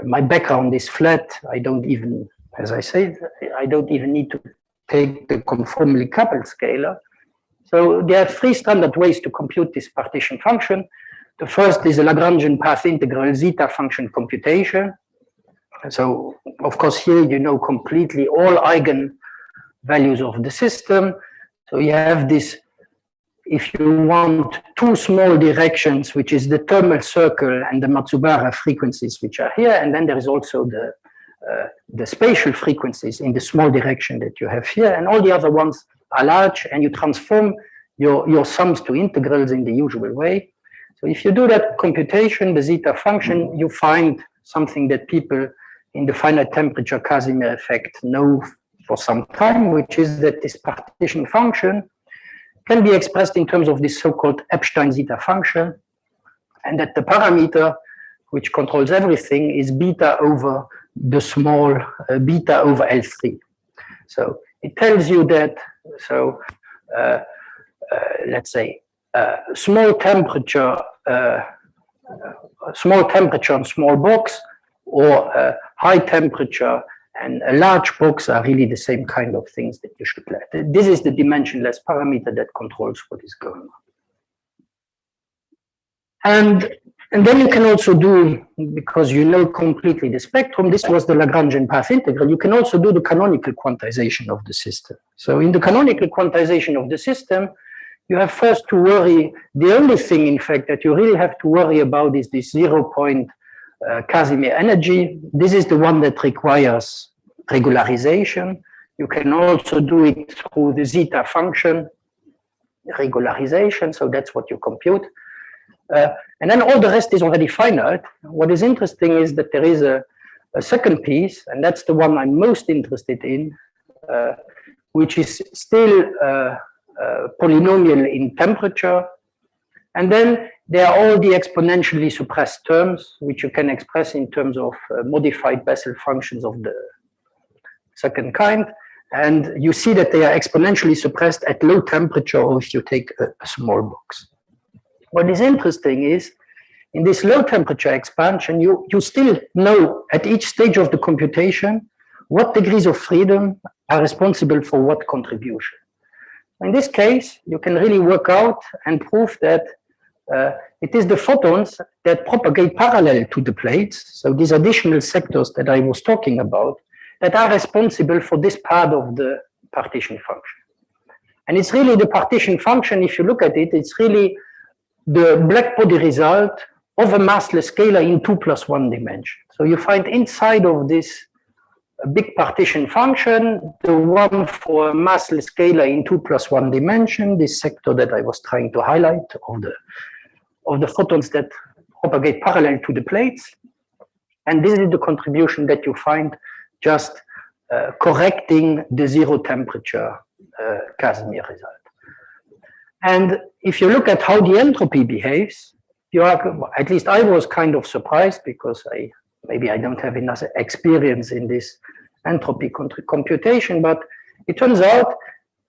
my background is flat, I don't even, as I said, I don't even need to take the conformally coupled scalar. So there are three standard ways to compute this partition function. The first is a Lagrangian path integral zeta function computation. So of course here you know completely all eigenvalues of the system. So you have this, if you want, two small directions, which is the thermal circle and the Matsubara frequencies, which are here, and then there is also the spatial frequencies in the small direction that you have here, and all the other ones are large, and you transform your sums to integrals in the usual way. So if you do that computation, the zeta function, you find something that people in the finite temperature Casimir effect know for some time, which is that this partition function can be expressed in terms of this so-called Epstein zeta function, and that the parameter which controls everything is beta over the small beta over L3. So it tells you that, so let's say small temperature and small box, or high temperature and a large box are really the same kind of things that you should let. This is the dimensionless parameter that controls what is going on. And then you can also do, because you know completely the spectrum, this was the Lagrangian path integral, you can also do the canonical quantization of the system. So in the canonical quantization of the system, you have first to worry, the only thing in fact that you really have to worry about is this 0-point Casimir energy. This is the one that requires regularization. You can also do it through the zeta function regularization, so that's what you compute. And then all the rest is already finite. What is interesting is that there is a second piece, and that's the one I'm most interested in, which is still polynomial in temperature. And then they are all the exponentially suppressed terms, which you can express in terms of modified Bessel functions of the second kind. And you see that they are exponentially suppressed at low temperature, or if you take a small box. What is interesting is, in this low temperature expansion, you still know at each stage of the computation what degrees of freedom are responsible for what contribution. In this case, you can really work out and prove that it is the photons that propagate parallel to the plates, so these additional sectors that I was talking about, that are responsible for this part of the partition function. And it's really the partition function, if you look at it, it's really the black body result of a massless scalar in 2+1 dimension. So you find inside of this big partition function, the one for a massless scalar in 2+1 dimension, this sector that I was trying to highlight of the photons that propagate parallel to the plates. And this is the contribution that you find just correcting the zero temperature Casimir result. And if you look at how the entropy behaves, you are, at least I was kind of surprised, because maybe I don't have enough experience in this entropy computation, but it turns out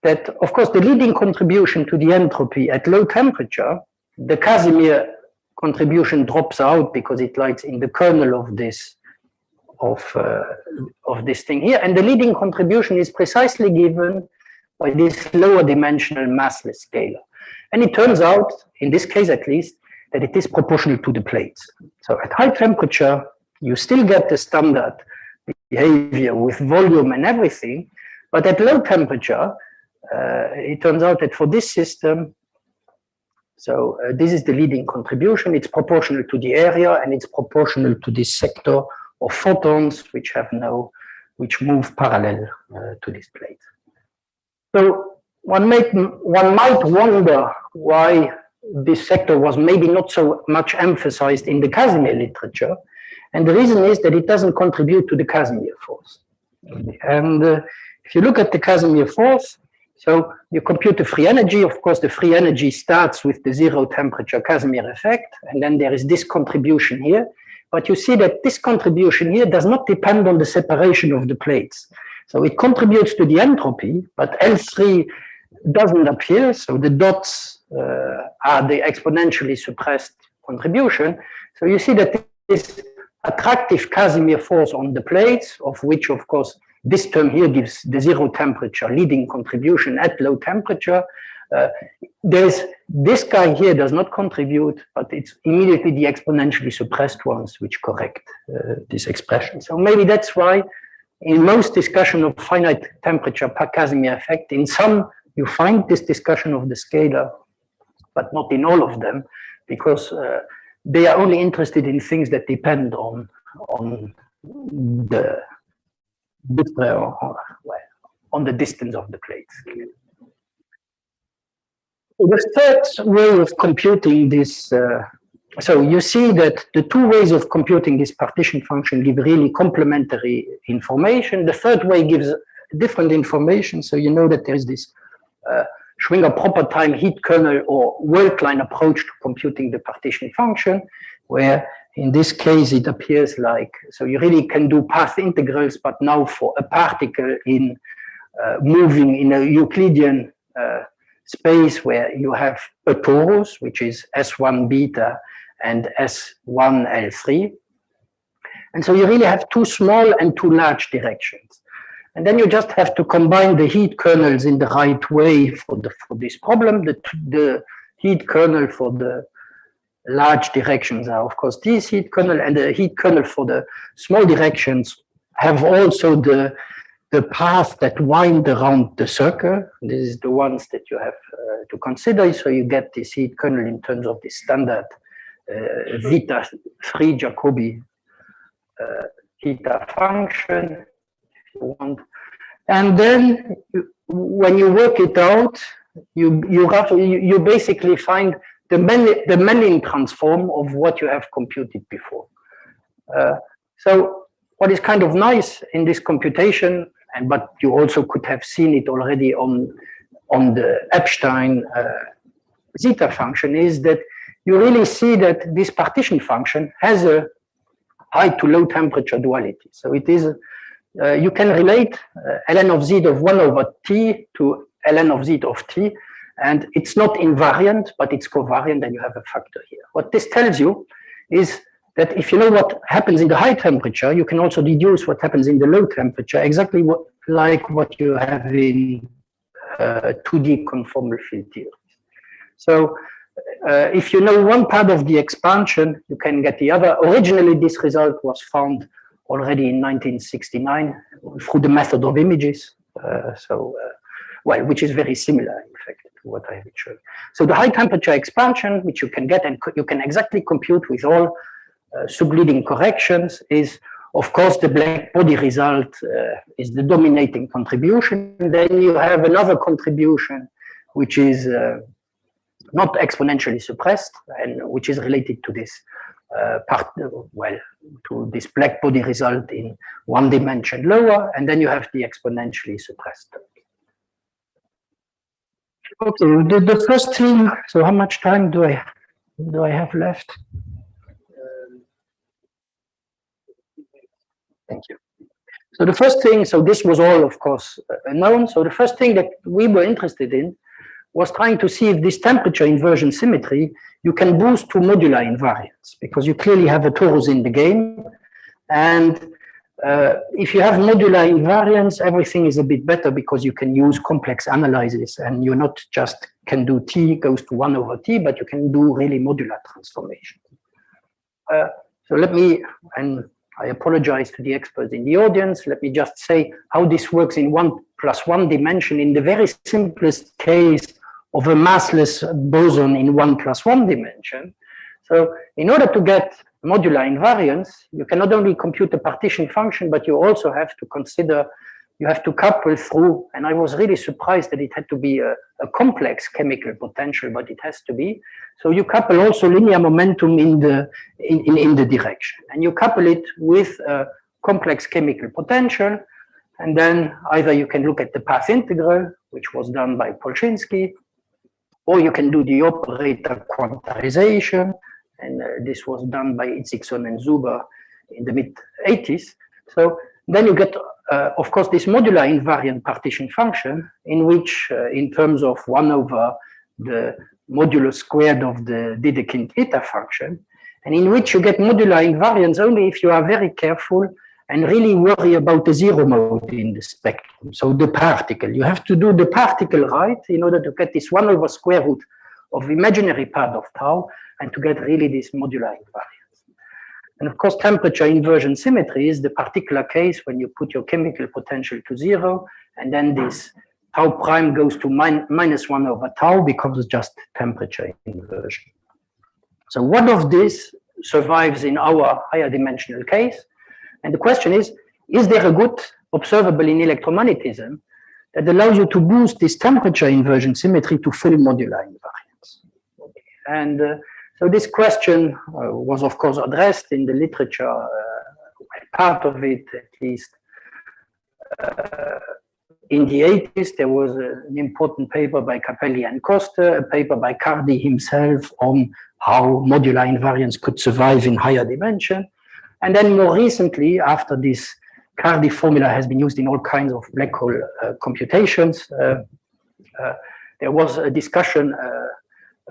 that, of course, the leading contribution to the entropy at low temperature, the Casimir contribution drops out because it lies in the kernel of this thing here, and the leading contribution is precisely given by this lower dimensional massless scalar. And it turns out, in this case at least, that it is proportional to the plates. So at high temperature, you still get the standard behavior with volume and everything, but at low temperature, it turns out that for this system, so this is the leading contribution, it's proportional to the area, and it's proportional to this sector of photons which move parallel to this plate. So one might wonder why this sector was maybe not so much emphasized in the Casimir literature, and the reason is that it doesn't contribute to the Casimir force. And if you look at the Casimir force, so you compute the free energy. Of course, the free energy starts with the zero temperature Casimir effect, and then there is this contribution here. But you see that this contribution here does not depend on the separation of the plates. So it contributes to the entropy, but L3 doesn't appear. So the dots are the exponentially suppressed contribution. So you see that this attractive Casimir force on the plates, of which, of course, this term here gives the zero temperature leading contribution at low temperature. There's this guy here does not contribute, but it's immediately the exponentially suppressed ones which correct this expression. So maybe that's why in most discussion of finite temperature Casimir effect, in some you find this discussion of the scalar, but not in all of them, because they are only interested in things that depend on the distance of the plates. The third way of computing this, so you see that the two ways of computing this partition function give really complementary information. The third way gives different information. So you know that there is this Schwinger proper time heat kernel or world-line approach to computing the partition function, where in this case it appears like, so you really can do path integrals, but now for a particle in moving in a Euclidean space where you have a torus, which is S1 beta and S1 L3. And so you really have two small and two large directions. And then you just have to combine the heat kernels in the right way for this problem. The heat kernel for the large directions are, of course, these heat kernel, and the heat kernel for the small directions have also the path that wind around the circle. This is the ones that you have to consider. So you get this heat kernel in terms of the standard Vita 3 Jacobi theta function, if you want. And then when you work it out, you basically find the Melling transform of what you have computed before. So what is kind of nice in this computation, but you also could have seen it already on the Epstein zeta function, is that you really see that this partition function has a high to low temperature duality. So it is, you can relate ln of z of 1 over t to ln of z of t, and it's not invariant, but it's covariant, and you have a factor here. What this tells you is that if you know what happens in the high temperature, you can also deduce what happens in the low temperature, exactly like what you have in 2D conformal field theory. So if you know one part of the expansion, you can get the other. Originally, this result was found already in 1969 through the method of images. Well, which is very similar, in fact, to what I have shown. So the high temperature expansion, which you can get and you can exactly compute with all subleading corrections, is of course the black body result is the dominating contribution. Then you have another contribution which is not exponentially suppressed and which is related to this to this black body result in one dimension lower, and then you have the exponentially suppressed. Okay, the first thing. So how much time do I have left? Thank you. So the first thing, so this was all, of course, known. So the first thing that we were interested in was trying to see if this temperature inversion symmetry, you can boost to modular invariance, because you clearly have a torus in the game. And if you have modular invariance, everything is a bit better because you can use complex analysis, and you're not just can do t goes to 1 over t, but you can do really modular transformation. So let me, and I apologize to the experts in the audience, let me just say how this works in 1+1 dimension in the very simplest case of a massless boson in 1+1 dimension. So in order to get modular invariance, you can not only compute the partition function, but you also have to consider, you have to couple through, and I was really surprised that it had to be a complex chemical potential, but it has to be. So you couple also linear momentum in the direction, and you couple it with a complex chemical potential, and then either you can look at the path integral, which was done by Polchinski, or you can do the operator quantization, and this was done by Itzikson and Zuber in the mid-80s. So then you get, of course, this modular invariant partition function, in which, in terms of 1 over the modulus squared of the Dedekind eta function, and in which you get modular invariance only if you are very careful and really worry about the zero mode in the spectrum. So the particle, you have to do the particle right in order to get this 1 over square root of imaginary part of tau, and to get really this modular invariance. And of course, temperature inversion symmetry is the particular case when you put your chemical potential to 0, and then this tau prime goes to minus 1 over tau, becomes just temperature inversion. So what of this survives in our higher dimensional case? And the question is there a good observable in electromagnetism that allows you to boost this temperature inversion symmetry to full modular invariance? Okay. And so this question was, of course, addressed in the literature, part of it at least. In the 80s, there was an important paper by Capelli and Costa, a paper by Cardi himself on how modular invariance could survive in higher dimension. And then more recently, after this Cardi formula has been used in all kinds of black hole computations, there was a discussion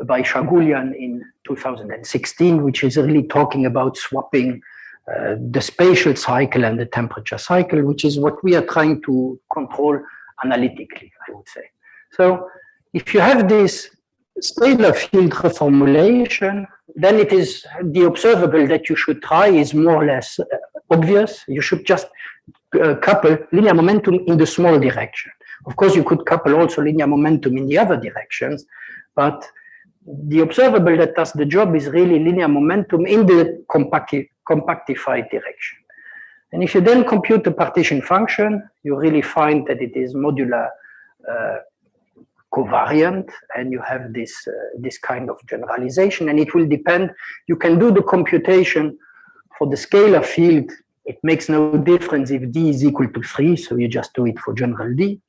by Shagulian in 2016, which is really talking about swapping the spatial cycle and the temperature cycle, which is what we are trying to control analytically, I would say. So if you have this scalar field reformulation, then it is the observable that you should try is more or less obvious. You should just couple linear momentum in the small direction. Of course, you could couple also linear momentum in the other directions, but the observable that does the job is really linear momentum in the compactified direction. And if you then compute the partition function, you really find that it is modular covariant, and you have this, this kind of generalization, and it will depend. You can do the computation for the scalar field. It makes no difference if D is equal to 3, so you just do it for general D.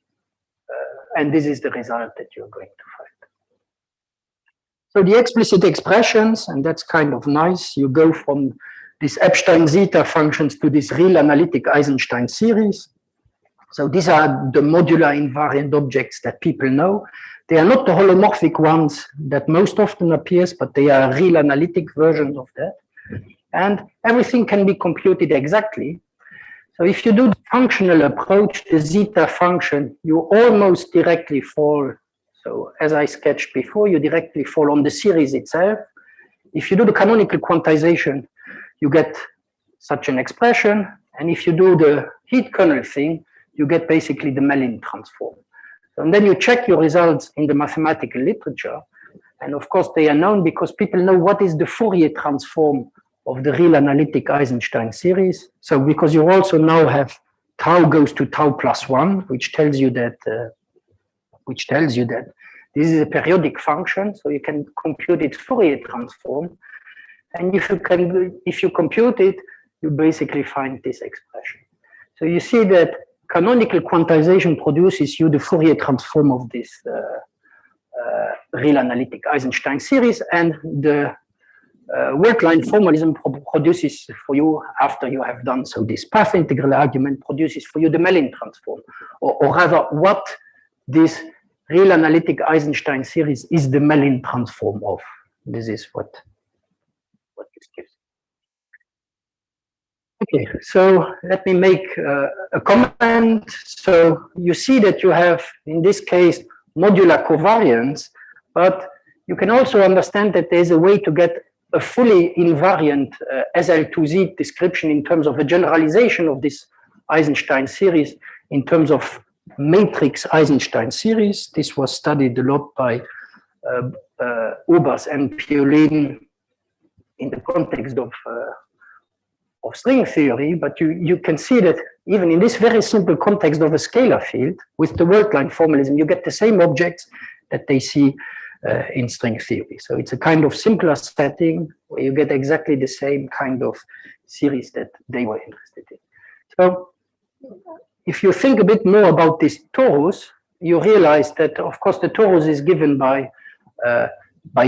And this is the result that you're going to find. So the explicit expressions, and that's kind of nice, you go from these Epstein zeta functions to this real analytic Eisenstein series. So these are the modular invariant objects that people know. They are not the holomorphic ones that most often appears, but they are real analytic versions of that. And everything can be computed exactly. So if you do the functional approach, the zeta function, you almost directly fall. So as I sketched before, you directly fall on the series itself. If you do the canonical quantization, you get such an expression. And if you do the heat kernel thing, you get basically the Mellin transform. And then you check your results in the mathematical literature. And of course, they are known because people know what is the Fourier transform of the real analytic Eisenstein series. So because you also now have tau goes to tau plus 1, which tells you that this is a periodic function. So you can compute its Fourier transform. And if you compute it, you basically find this expression. So you see that canonical quantization produces you the Fourier transform of this real analytic Eisenstein series, and the word-line formalism produces for you, after you have done so, this path integral argument produces for you the Mellin transform, or rather what this real analytic Eisenstein series is the Mellin transform of. This is what this gives. Okay, so let me make a comment. So you see that you have, in this case, modular covariance, but you can also understand that there's a way to get a fully invariant SL2Z description in terms of a generalization of this Eisenstein series in terms of matrix Eisenstein series. This was studied a lot by Ubers and Piolin in the context of string theory, but you can see that even in this very simple context of a scalar field, with the word-line formalism, you get the same objects that they see in string theory. So it's a kind of simpler setting where you get exactly the same kind of series that they were interested in. So if you think a bit more about this torus, you realize that, of course, the torus is given by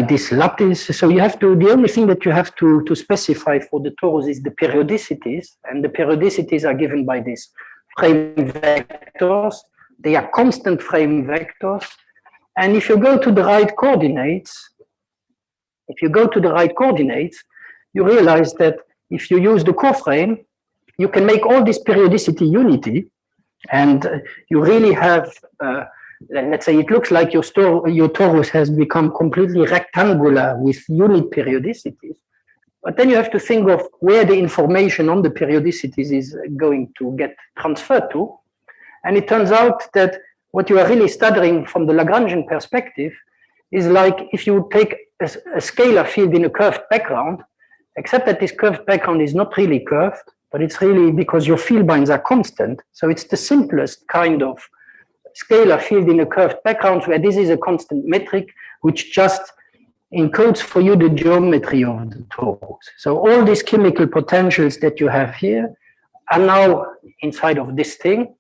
this lattice. So you have to, the only thing that you have to specify for the torus is the periodicities, and the periodicities are given by these frame vectors. They are constant frame vectors. And if you go to the right coordinates, you realize that if you use the coframe, you can make all this periodicity unity, and you really have let's say it looks like your torus has become completely rectangular with unit periodicities. But then you have to think of where the information on the periodicities is going to get transferred to. And it turns out that what you are really studying from the Lagrangian perspective is like if you take a scalar field in a curved background, except that this curved background is not really curved, but it's really because your field binds are constant. So it's the simplest kind of scalar field in a curved background where this is a constant metric which just encodes for you the geometry of the torus. So all these chemical potentials that you have here are now inside of this thing,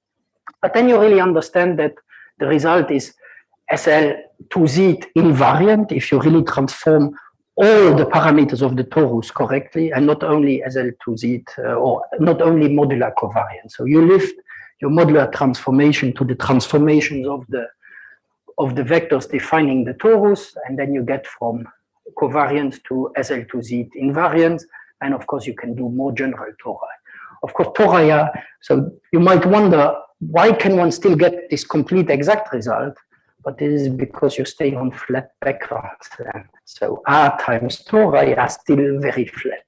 but then you really understand that the result is SL2Z invariant if you really transform all the parameters of the torus correctly and not only SL2Z or not only modular covariance. So you lift your modular transformation to the transformations of the vectors defining the torus, and then you get from covariance to SL2Z invariance, and of course you can do more general tori. Of course, tori are, so you might wonder, why can one still get this complete exact result? But this is because you stay on flat backgrounds. So R times tori are still very flat.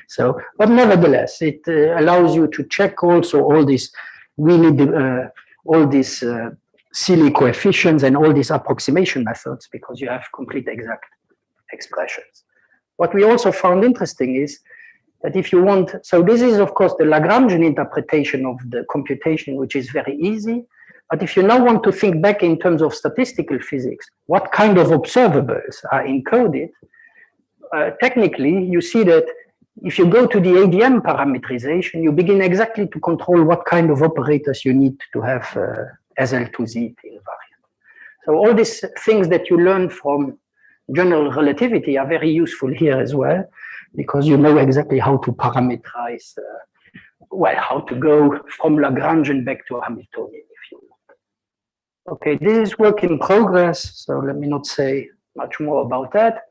So, but nevertheless, it allows you to check also all these really all these silly coefficients and all these approximation methods because you have complete exact expressions. What we also found interesting is that if you want, so this is of course the Lagrangian interpretation of the computation, which is very easy. But if you now want to think back in terms of statistical physics, what kind of observables are encoded? Technically, you see that if you go to the ADM parameterization, you begin exactly to control what kind of operators you need to have SL2Z invariant. So all these things that you learn from general relativity are very useful here as well, because you know exactly how to parameterize, well, how to go from Lagrangian back to Hamiltonian if you want. Okay, this is work in progress, so let me not say much more about that.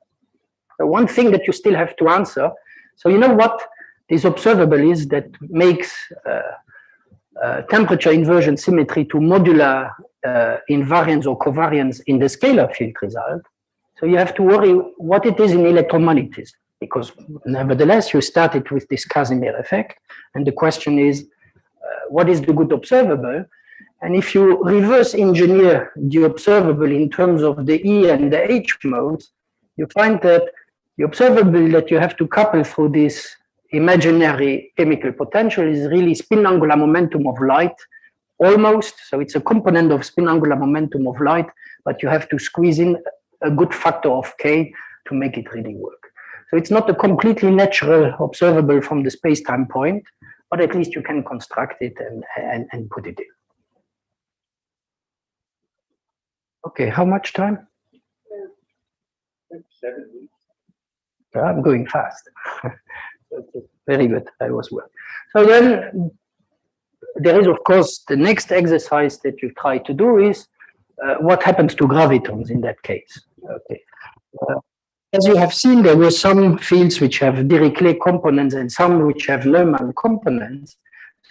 The one thing that you still have to answer, so you know what this observable is that makes temperature inversion symmetry to modular invariance or covariance in the scalar field result. So you have to worry what it is in electromagnetism, because nevertheless you started with this Casimir effect, and the question is, what is the good observable? And if you reverse engineer the observable in terms of the E and the H modes, you find that the observable that you have to couple through this imaginary chemical potential is really spin angular momentum of light, almost. So it's a component of spin angular momentum of light, but you have to squeeze in a good factor of K to make it really work. So it's not a completely natural observable from the space-time point, but at least you can construct it and put it in. Okay, how much time? 7 weeks. I'm going fast. Very good, I was well. So then there is, of course, the next exercise that you try to do is what happens to gravitons in that case. Okay. As you have seen, there were some fields which have Dirichlet components and some which have Neumann components.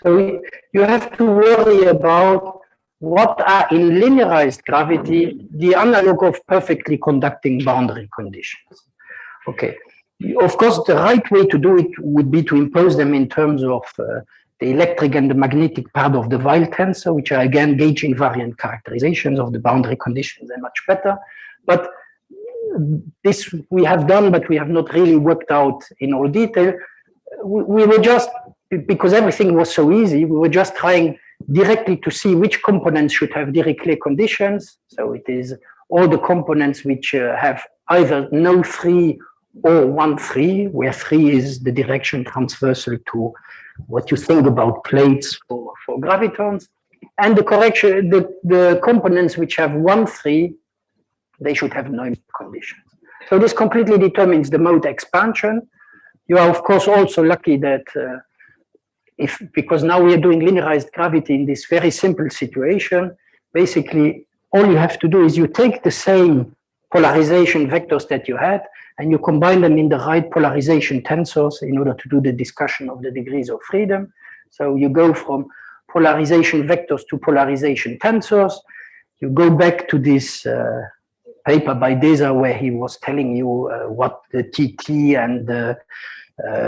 So you have to worry about what are in linearized gravity the analog of perfectly conducting boundary conditions. Okay. Of course, the right way to do it would be to impose them in terms of the electric and the magnetic part of the Weil tensor, which are again gauge invariant characterizations of the boundary conditions. They're much better. But this we have done, but we have not really worked out in all detail. We were just, because everything was so easy, we were just trying directly to see which components should have Dirichlet conditions. So it is all the components which have either no 3 or 1, 3, where 3 is the direction transversal to what you think about plates for gravitons. And the correction, the components which have 1, 3, they should have Neumann conditions. So this completely determines the mode expansion. You are, of course, also lucky that because now we are doing linearized gravity in this very simple situation, basically all you have to do is you take the same polarization vectors that you had and you combine them in the right polarization tensors in order to do the discussion of the degrees of freedom. So you go from polarization vectors to polarization tensors. You go back to this paper by Deza where he was telling you what the TT and the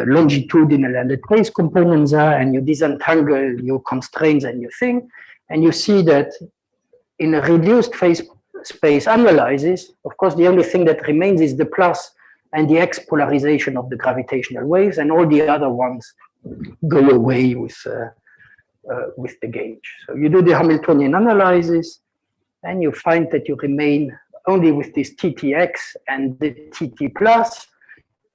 longitudinal and the trace components are, and you disentangle your constraints and your thing, and you see that in a reduced phase space analysis, of course, the only thing that remains is the plus and the X polarization of the gravitational waves, and all the other ones go away with the gauge. So you do the Hamiltonian analysis, and you find that you remain only with this TTX and the TT plus.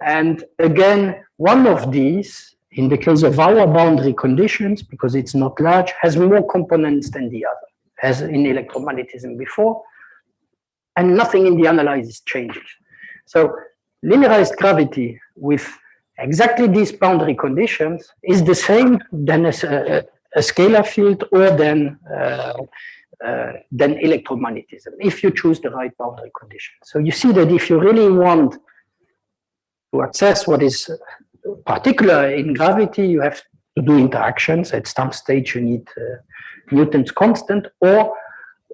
And again, one of these, in the case of our boundary conditions, because it's not large, has more components than the other, as in electromagnetism before, and nothing in the analysis changes. So linearized gravity with exactly these boundary conditions is the same than a scalar field or than electromagnetism, if you choose the right boundary conditions. So you see that if you really want to access what is particular in gravity, you have to do interactions. At some stage, you need Newton's constant, or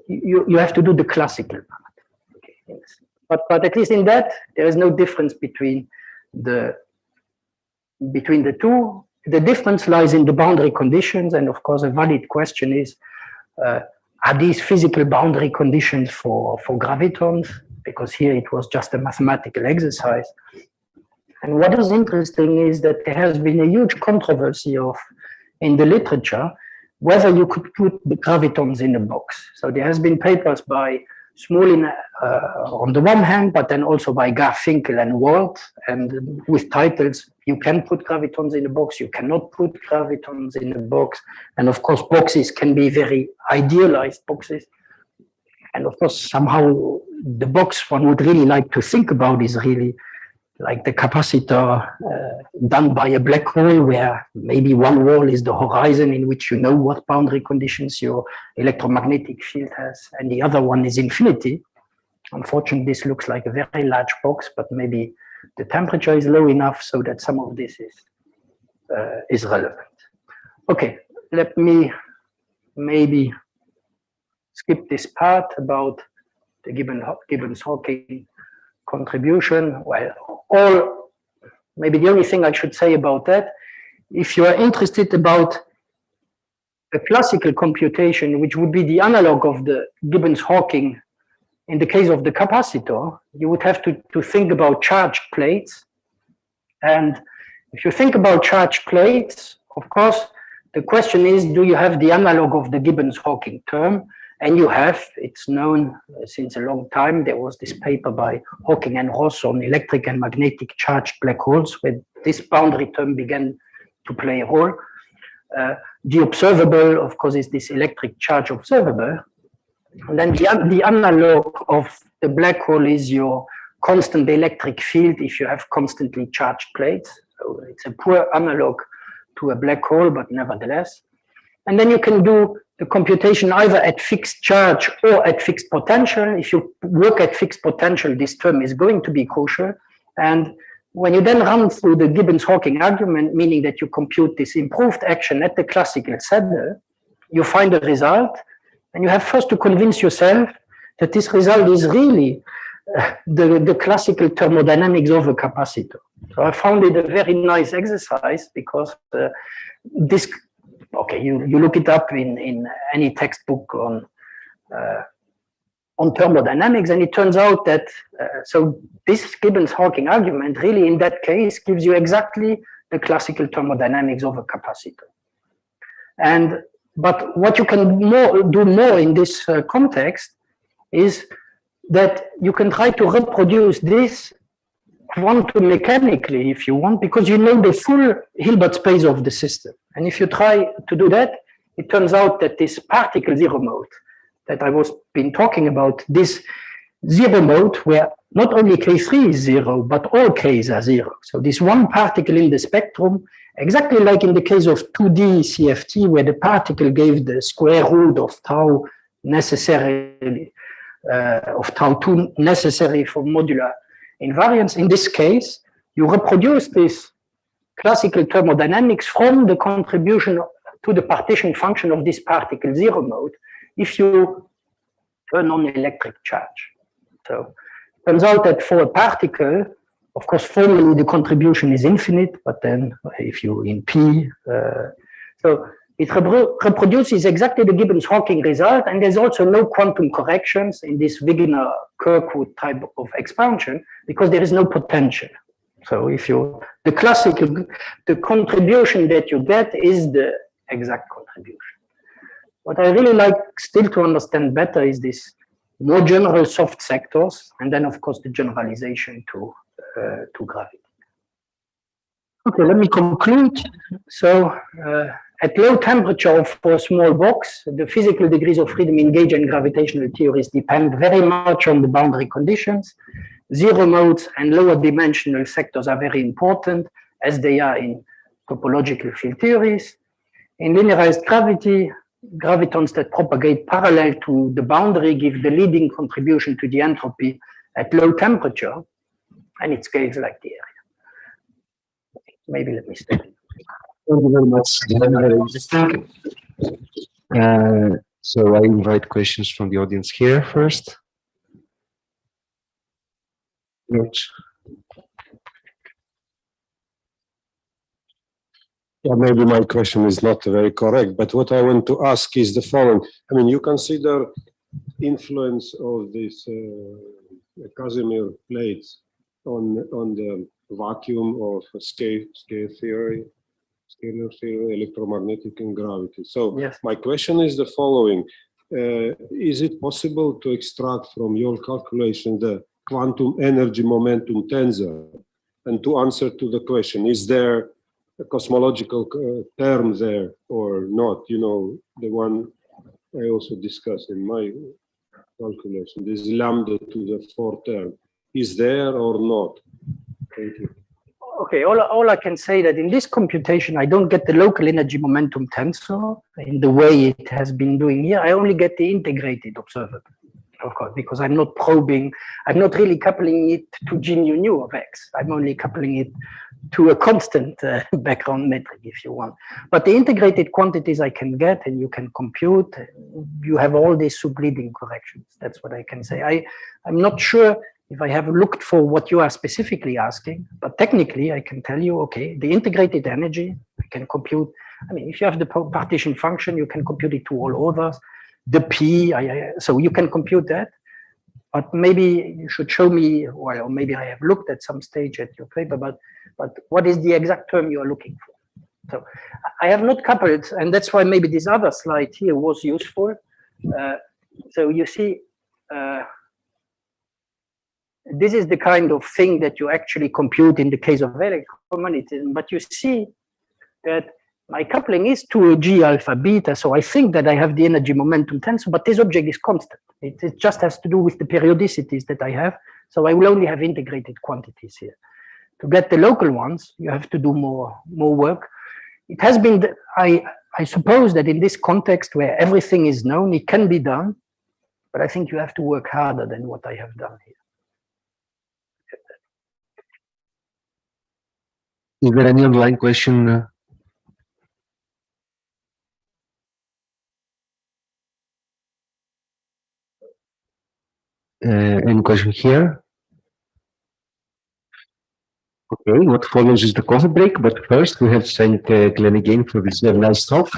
you have to do the classical part. Okay. But at least in that, there is no difference between the two. The difference lies in the boundary conditions, and of course, a valid question is, are these physical boundary conditions for gravitons? Because here it was just a mathematical exercise. And what is interesting is that there has been a huge controversy in the literature whether you could put the gravitons in a box. So there has been papers by Smolin on the one hand, but then also by Garfinkel and Walt, and with titles, you can put gravitons in a box, you cannot put gravitons in a box. And of course, boxes can be very idealized boxes. And of course, somehow the box one would really like to think about is really like the capacitor done by a black hole, where maybe one wall is the horizon in which you know what boundary conditions your electromagnetic field has, and the other one is infinity. Unfortunately, this looks like a very large box, but maybe the temperature is low enough so that some of this is relevant. Okay, let me maybe skip this part about the Gibbons-Hawking contribution. Well, maybe the only thing I should say about that, if you are interested about a classical computation, which would be the analog of the Gibbons-Hawking in the case of the capacitor, you would have to think about charged plates. And if you think about charged plates, of course, the question is, do you have the analog of the Gibbons-Hawking term? And you have, it's known since a long time, there was this paper by Hawking and Ross on electric and magnetic charged black holes, where this boundary term began to play a role. The observable, of course, is this electric charge observable. And then the analog of the black hole is your constant electric field if you have constantly charged plates. So it's a poor analog to a black hole, but nevertheless. And then you can do the computation either at fixed charge or at fixed potential. If you work at fixed potential, this term is going to be crucial. And when you then run through the Gibbons-Hawking argument, meaning that you compute this improved action at the classical saddle, you find a result, and you have first to convince yourself that this result is really the classical thermodynamics of a capacitor. So I found it a very nice exercise because this, okay, you look it up in any textbook on thermodynamics, and it turns out that so this Gibbons-Hawking argument really in that case gives you exactly the classical thermodynamics of a capacitor. But what you can do more in this context is that you can try to reproduce this quantum mechanically if you want, because you know the full Hilbert space of the system. And if you try to do that, it turns out that this particle zero mode that I was been talking about, this zero mode where not only K3 is zero, but all Ks are zero. So this one particle in the spectrum, exactly like in the case of 2D CFT, where the particle gave the square root of tau necessarily, of tau 2 necessary for modular invariance. In this case, you reproduce this classical thermodynamics from the contribution to the partition function of this particle zero mode if you turn on electric charge. So it turns out that for a particle, of course, formally the contribution is infinite, but then if you in P, so it reproduces exactly the Gibbons-Hawking result, and there's also no quantum corrections in this Wigner-Kirkwood type of expansion because there is no potential. So if you, the classical, the contribution that you get is the exact contribution. What I really like still to understand better is this more general soft sectors, and then of course the generalization to gravity. Okay, let me conclude. So at low temperature for a small box, the physical degrees of freedom in gauge and gravitational theories depend very much on the boundary conditions. Zero modes and lower dimensional sectors are very important, as they are in topological field theories. In linearized gravity, gravitons that propagate parallel to the boundary give the leading contribution to the entropy at low temperature, and it scales like the area. Maybe let me stop. Thank you very much. Very interesting. So I invite questions from the audience here first. George. Yeah, maybe my question is not very correct, but what I want to ask is the following. I mean, you consider influence of this Casimir plates on the vacuum of scale theory, scalar theory, electromagnetic and gravity. So yes. My question is the following. Is it possible to extract from your calculation the quantum energy momentum tensor? And to answer to the question, is there a cosmological term there or not? You know, the one I also discussed in my calculation, this lambda to the 4th term, is there or not? Thank you. Okay, all I can say that in this computation, I don't get the local energy momentum tensor in the way it has been doing here. I only get the integrated observable, of course, because I'm not probing, I'm not really coupling it to G nu of X. I'm only coupling it to a constant background metric, if you want. But the integrated quantities I can get and you can compute, you have all these subleading corrections. That's what I can say. I'm not sure if I have looked for what you are specifically asking, but technically I can tell you, okay, the integrated energy, I can compute. I mean, if you have the partition function, you can compute it to all others. The P, so you can compute that, but maybe you should show me, well, or maybe I have looked at some stage at your paper, but what is the exact term you are looking for? So I have not coupled, and that's why maybe this other slide here was useful. So you see, this is the kind of thing that you actually compute in the case of electromagnetism, but you see that my coupling is to a G alpha beta, so I think that I have the energy momentum tensor, but this object is constant. It just has to do with the periodicities that I have, so I will only have integrated quantities here. To get the local ones, you have to do more work. It has been, I suppose that in this context where everything is known, it can be done, but I think you have to work harder than what I have done here. Is there any online question? Any question here? Okay, what follows is the coffee break, but first we have to thank Glenn again for this very nice talk.